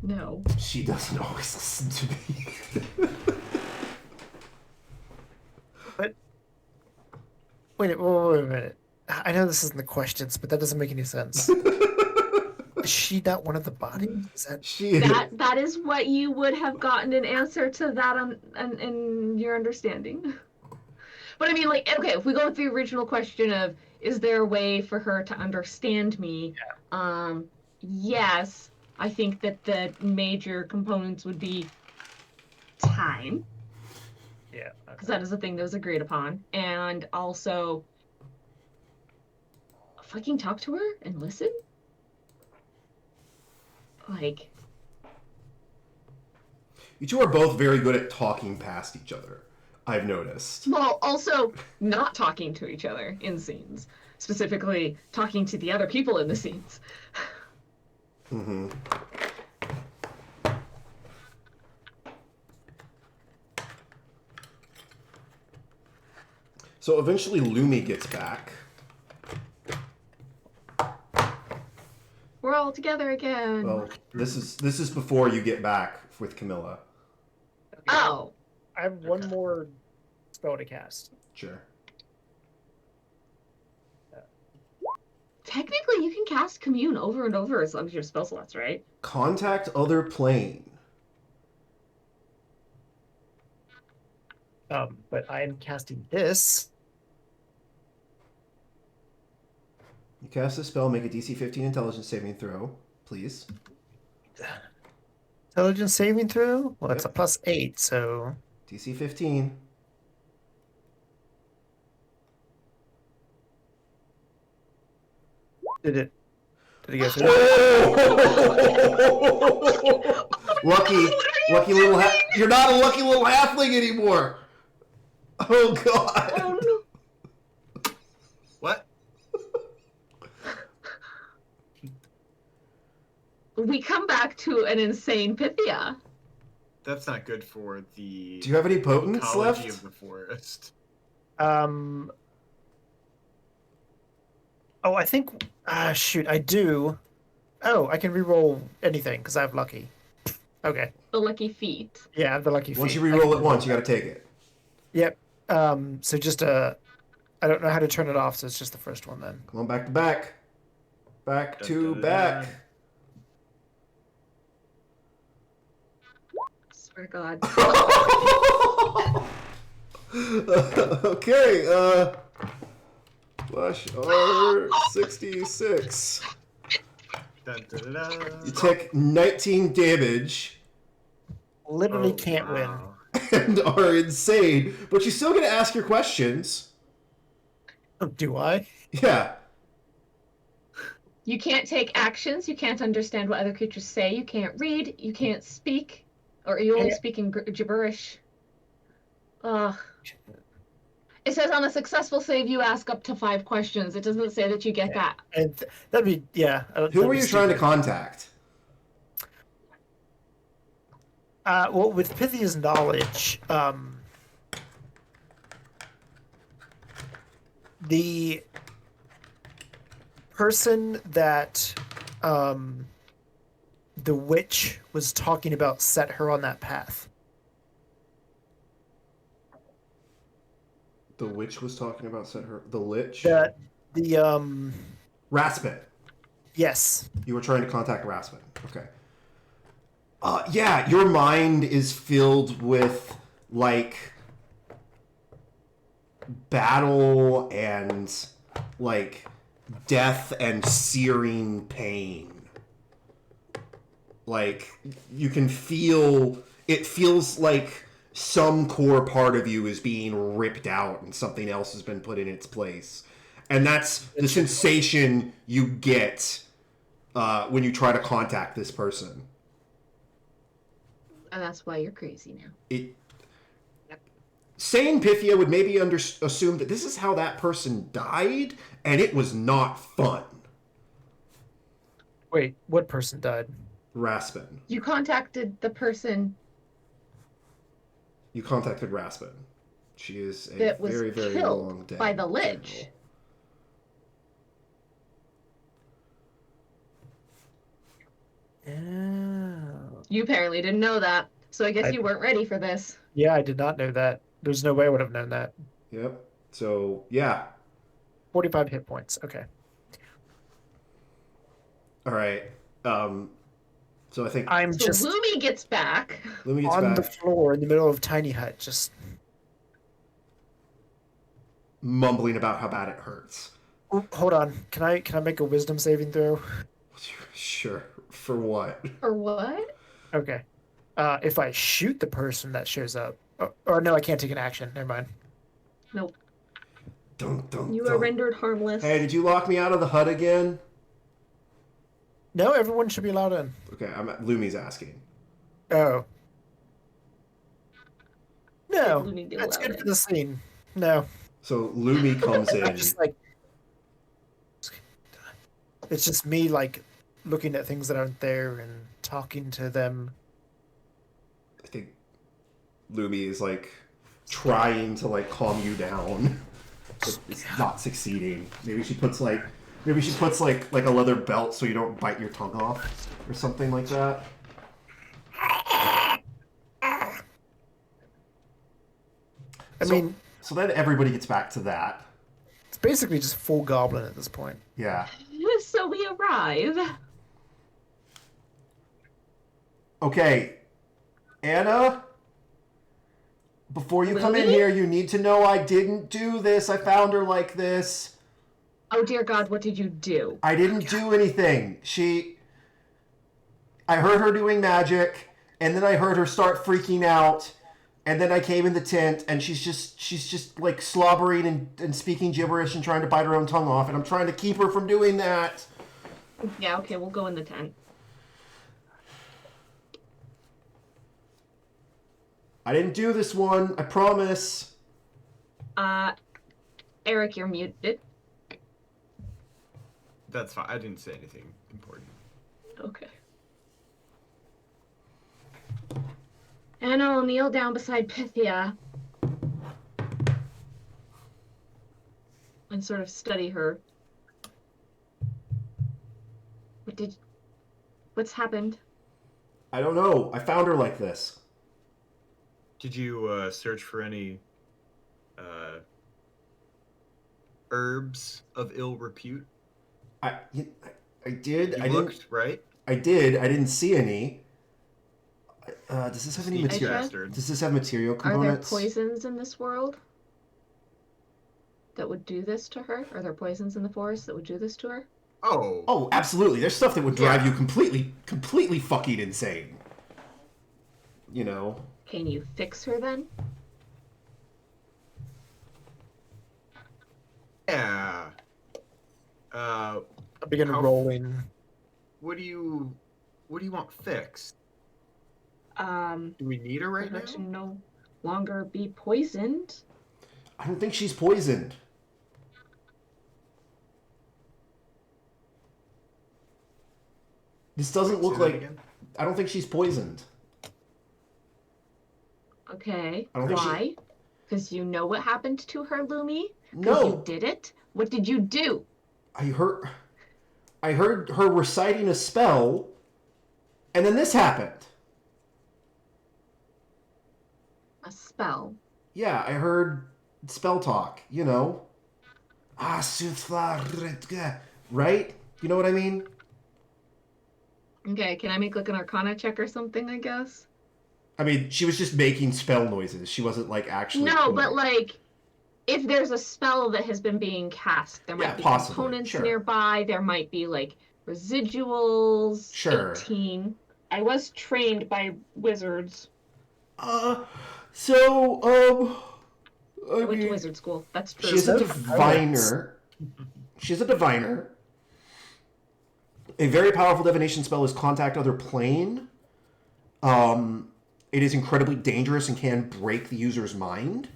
No. She doesn't always listen to me. But wait a minute. I know this isn't the questions, but that doesn't make any sense. Is she not one of the bodies? Is that She That is what you would have gotten an answer to that in your understanding. But I mean, like, okay, if we go with the original question of, is there a way for her to understand me? Yes. I think that the major components would be time, Yeah. because that is the thing that was agreed upon, and also fucking talk to her and listen. Like, You two are both very good at talking past each other, I've noticed. well, also not talking to each other in scenes, specifically talking to the other people in the scenes. Mm-hmm. So eventually Lumi gets back. We're all together again. Well, this is before you get back with Camilla. Oh, I have one more spell to cast. Sure. technically you can cast Commune over and over as long as you have spell slots, right? Contact other plane. But I am casting this. You cast a spell, make a DC 15 intelligence saving throw, please. Intelligence saving throw? Well, it's Yep. a +8, so DC 15. did it go through? Oh! lucky little you're not a lucky little halfling anymore. Oh god. Oh no. What? We come back to an insane Pythia. That's not good for the Do you have any potence ecology left? of the forest. Oh, I think. Shoot, I do. Oh, I can reroll anything because I have lucky. Okay. The lucky feet. Yeah, I have the lucky feet. Once you I reroll can it once, you that. gotta take it. Yep. So just I don't know how to turn it off, so it's just the first one then. Come on, back to back. Back Dun, to dun, dun, back. dun. Swear to God. Okay, Flash R66. Dun, dun, dun, dun. You take 19 damage Literally Oh, can't wow. and are insane, but you still get to ask your questions. win. Do I? Yeah. You can't take actions. You can't understand what other creatures say. You can't read. You can't speak. Or you only Yeah. speak in gibberish. Ugh. It says on a successful save, you ask up to 5 questions. It doesn't say that you get Yeah. that. And that'd be Who were you trying to contact? Well, with Pythia's knowledge, the person that the witch was talking about set her on that path. The witch was talking about set her. The lich? The Raspin. yes. You were trying to contact Raspin. Okay. Yeah, your mind is filled with, like, battle and, like, death and searing pain. Like, you can feel, it feels like some core part of you is being ripped out and something else has been put in its place. And that's the sensation you get when you try to contact this person. And that's why you're crazy now. Sane Pythia would maybe assume that this is how that person died, and it was not fun. Wait, what person died? Raspin. You contacted the person You contacted Raspin. She is a that was very, very killed long dead by the lich. Oh. You apparently didn't know that, so I guess you weren't ready for this. Yeah, I did not know that. There's no way I would have known that. Yep. So, yeah. 45 hit points. Okay. All right. So I think I'm So just Lumi gets back. Lumi gets on back, the floor in the middle of Tiny Hut, just mumbling about how bad it hurts. Hold on. Can I make a wisdom saving throw? What's your Sure. For what? Or what? Okay. If I shoot the person that shows up, or no, I can't take an action. Never mind. Nope. Don't. You are rendered harmless. Hey, did you lock me out of the hut again? No, everyone should be allowed in. Okay, Lumi's asking. Oh. No, Looney get that's allowed good for in. the scene. No, So Lumi comes in. just like it's just me like looking at things that aren't there and talking to them. I think Lumi is like trying to like calm you down. But it's not succeeding. Maybe she puts like a leather belt so you don't bite your tongue off or something like that. I mean, so then everybody gets back to that. it's basically just full goblin at this point. Yeah. So we arrive. Okay, Anna, before you come in Lumi? here, you need to know I didn't do this. I found her like this. Oh dear God, what did you do? I didn't do anything. I heard her doing magic, and then I heard her start freaking out, and then I came in the tent, and she's just like slobbering and speaking gibberish and trying to bite her own tongue off, and I'm trying to keep her from doing that. Yeah, okay, we'll go in the tent. I didn't do this one. I promise. Eric, you're muted. That's fine. I didn't say anything important. Okay. And I'll kneel down beside Pythia and sort of study her. What's happened? I don't know. I found her like this. Did you search for any herbs of ill repute? I did. You I looked, didn't. right? I did. I didn't see any. Does this have any Sneaky material? bastard. Does this have material Are there components? poisons in this world that would do this to her? Are there poisons in the forest that would do this to her? Oh. Oh, absolutely. There's stuff that would drive Yeah. you completely fucking insane. You know. Can you fix her then? Yeah. I begin How- rolling. What do you want fixed? Do Do we need her right her now? to no longer be poisoned? I don't think she's poisoned. This doesn't Wait, look say that like. again? I don't think she's poisoned. Okay. I don't think she- Why? Because you know what happened to her, Lumi? Because No. you did it? What did you do? I heard her reciting a spell, and then this happened. A spell. Yeah, I heard spell talk. You know. Right? You know what I mean? Okay, can I make like an arcana check or something, I guess? I mean, she was just making spell noises. She wasn't like actually. No, pulling. but like, if there's a spell that has been being cast, there might Yeah, be possibly, components sure. nearby. There might be like residuals. Sure. 18. I was trained by wizards. I went to mean, wizard school. That's true. she's a No diviner. She's a diviner. A very powerful divination spell is Contact Other Plane. It is incredibly dangerous and can break the user's mind.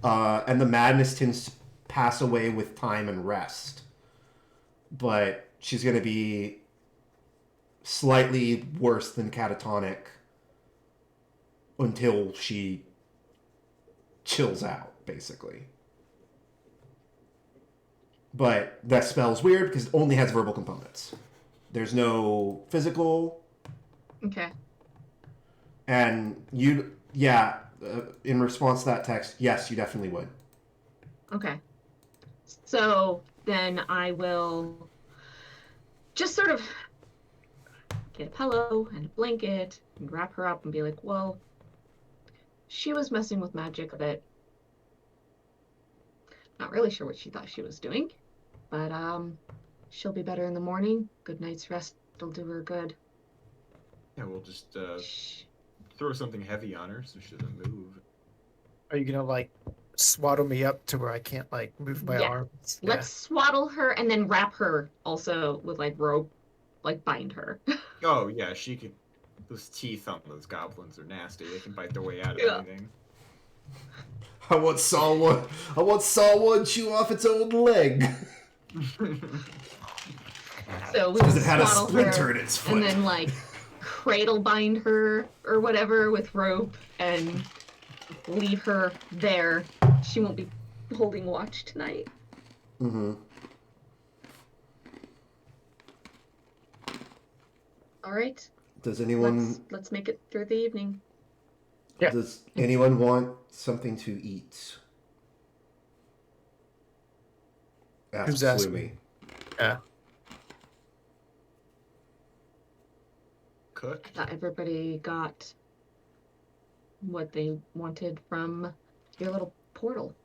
And the madness tends to pass away with time and rest. But she's going to be slightly worse than catatonic until she chills out, basically. But that spell's weird because it only has verbal components. There's no physical, Okay. and in response to that text, yes, you definitely would. Okay. So then I will just sort of get a pillow and a blanket and wrap her up and be like, well, she was messing with magic a bit. Not really sure what she thought she was doing, but she'll be better in the morning. Good night's rest It'll do her good. Yeah, we'll just Shh. throw something heavy on her so she doesn't move. Are you gonna like swaddle me up to where I can't like move my Yeah. arms? Let's swaddle her and then wrap her also with like rope, like bind her. Oh yeah, she can. Those teeth on those goblins are nasty. They can bite their way out of Yeah. anything. I want Saw One chew off its own leg. So we Because it had a swaddle splinter her in its foot. and then like cradle bind her or whatever with rope and leave her there. She won't be holding watch tonight. Mm-hmm. All right. Does anyone Let's make it through the evening. Yeah. does anyone want something to eat? Asks Who's asking? Lumi. Yeah. I Cooked? thought everybody got what they wanted from your little portal.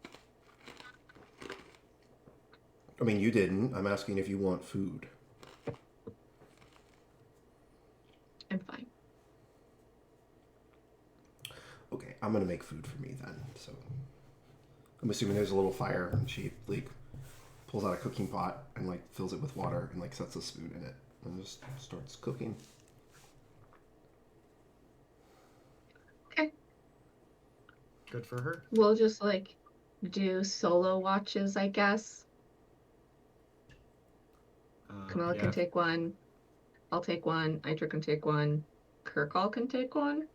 I mean, you didn't. I'm asking if you want food. I'm fine. Okay, I'm gonna make food for me then. So I'm assuming there's a little fire, and she like pulls out a cooking pot and like fills it with water and like sets a spoon in it and just starts cooking. Okay. Good for her. We'll just like do solo watches, I guess. Camilla Yeah, can take one. I'll take one. Itra can take one. Kirkall can take one.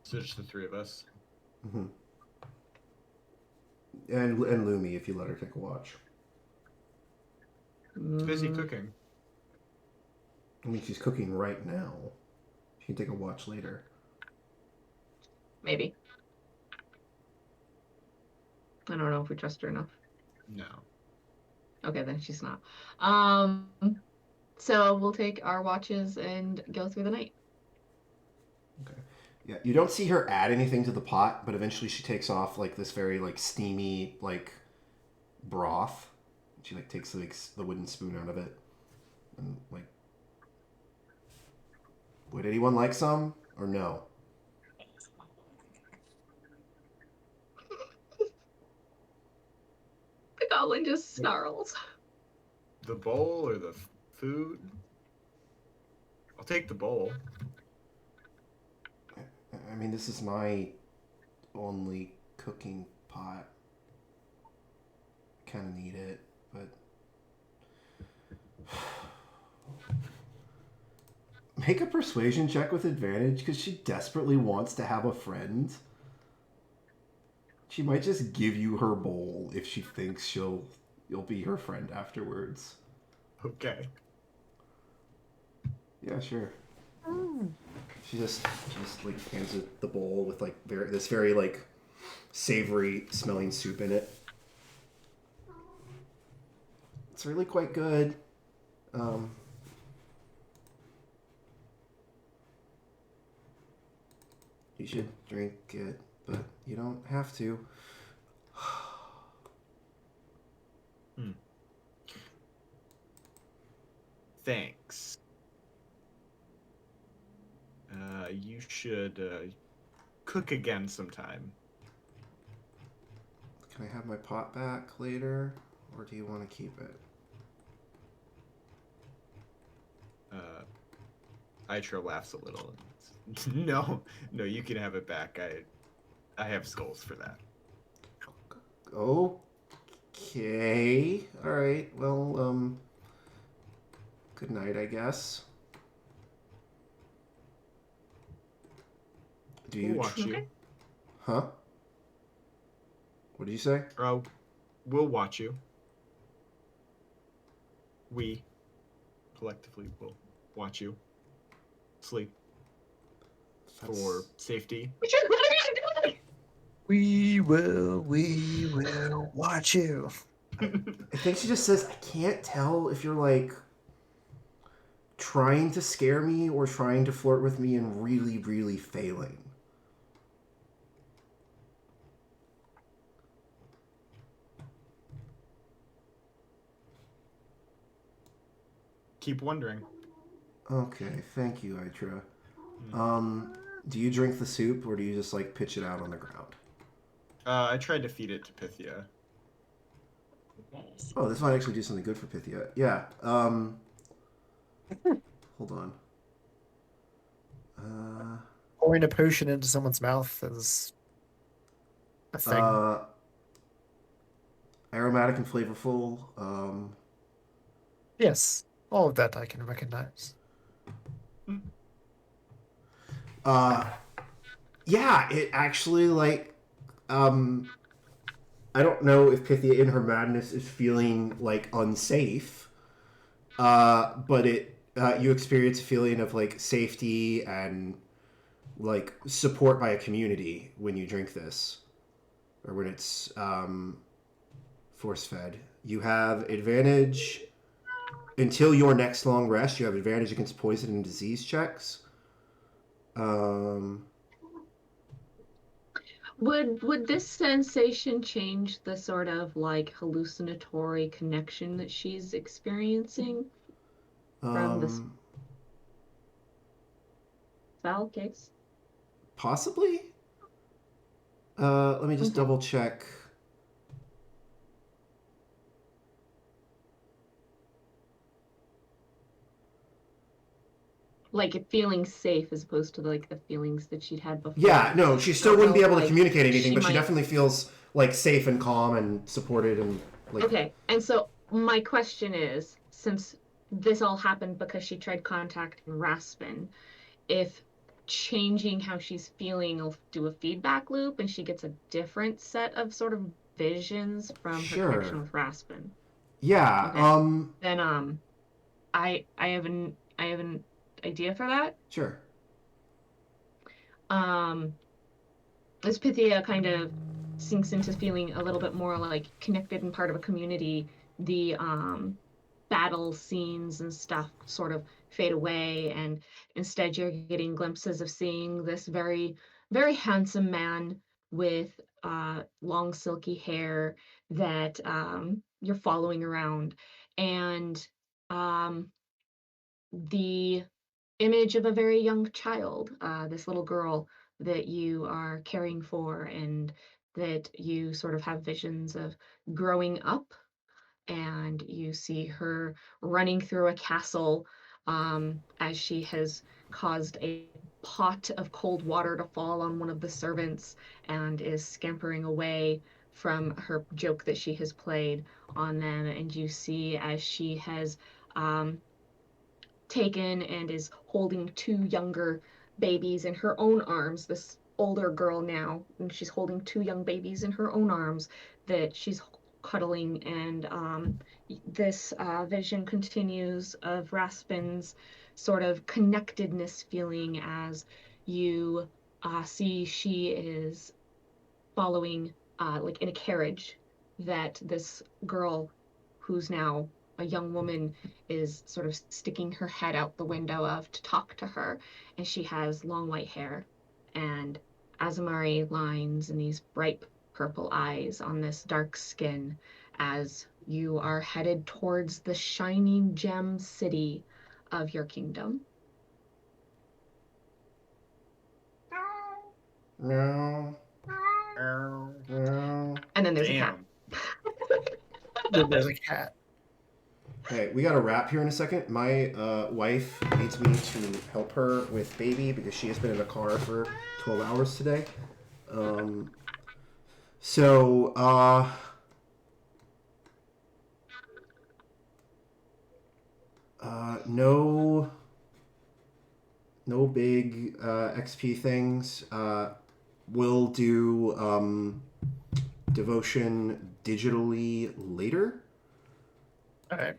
so just the three of us. Mm-hmm. And Lumi, if you let her take a watch. She's busy Mm, cooking. I mean, she's cooking right now. She can take a watch later. Maybe. I don't know if we trust her enough. No. Okay, then she's not. So we'll take our watches and go through the night. Yeah, you don't see her add anything to the pot, but eventually she takes off like this very like steamy like broth. She like takes like the wooden spoon out of it, and like, would anyone like some or no? The goblin just snarls. The bowl or the food? I'll take the bowl. I mean, this is my only cooking pot. I kind of need it, but make a persuasion check with advantage because she desperately wants to have a friend. She might just give you her bowl if she thinks you'll be her friend afterwards. Okay. Yeah, sure. She just like hands it the bowl with like this very like savory smelling soup in it. It's really quite good. You should drink it, but you don't have to. Thanks. You should cook again sometime. Can I have my pot back later, or do you want to keep it? Itra laughs a little. No, you can have it back. I have skulls for that. Okay. All right. Well, good night, I guess. Do you We'll watch you. Okay. Huh? What did you say? We'll watch you. We collectively will watch you. Sleep for safety. Richard, what are you doing? We will watch you. I think she just says, I can't tell if you're like trying to scare me or trying to flirt with me and really, really failing. keep wondering. Okay, thank you, Itra. Hmm. Do you drink the soup or do you just like pitch it out on the ground? I tried to feed it to Pythia. Oh, this might actually do something good for Pythia. Yeah. Hold on. Pouring a potion into someone's mouth is a thing. Aromatic and flavorful. Yes, all of that I can recognize. Uh, yeah, it actually like I don't know if Pythia in her madness is feeling like unsafe, but you experience a feeling of like safety and like support by a community when you drink this, or when it's force fed. You have advantage until your next long rest. You have advantage against poison and disease checks. Um, Would this sensation change the sort of like hallucinatory connection that she's experiencing from the um, spell case? Possibly. Let me just Okay. double check. Like it feeling safe as opposed to like the feelings that she'd had before. Yeah, no, she still So wouldn't be able to like, communicate anything, she but she might. definitely feels like safe and calm and supported and like. Okay, and so my question is, since this all happened because she tried contacting Raspin, if changing how she's feeling will do a feedback loop and she gets a different set of sort of visions from her connection Sure. with Raspin. Yeah. Okay. Then I have an idea for that. Sure. Um as Pythia kind of sinks into feeling a little bit more like connected and part of a community, the battle scenes and stuff sort of fade away, and instead you're getting glimpses of seeing this very, very handsome man with long silky hair that you're following around, and um, the image of a very young child, this little girl that you are caring for, and that you sort of have visions of growing up, and you see her running through a castle as she has caused a pot of cold water to fall on one of the servants and is scampering away from her joke that she has played on them. And you see as she has um, taken and is holding two younger babies in her own arms. This older girl now, and she's holding two young babies in her own arms that she's cuddling. And this vision continues of Raspin's sort of connectedness feeling as you see she is following, like in a carriage, that this girl, who's now a young woman, is sort of sticking her head out the window of to talk to her, and she has long white hair and azamari lines and these bright purple eyes on this dark skin as you are headed towards the shining gem city of your kingdom. Meow. Meow. And then there's a cat. Damn. Then there's a cat. Hey, we got to wrap here in a second. My wife needs me to help her with baby because she has been in a car for 12 hours today. So, no, no big XP things. We'll do devotion digitally later. All right.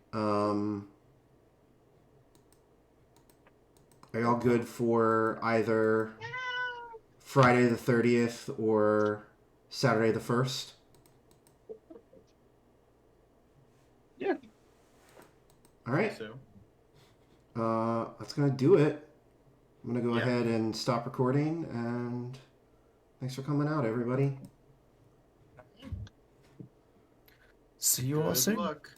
Are y'all good for either Friday the 30th or Saturday the 1st? Yeah. All right. So, That's going to do it. I'm going to go Yeah. ahead and stop recording, and thanks for coming out, everybody. See you all good soon. luck.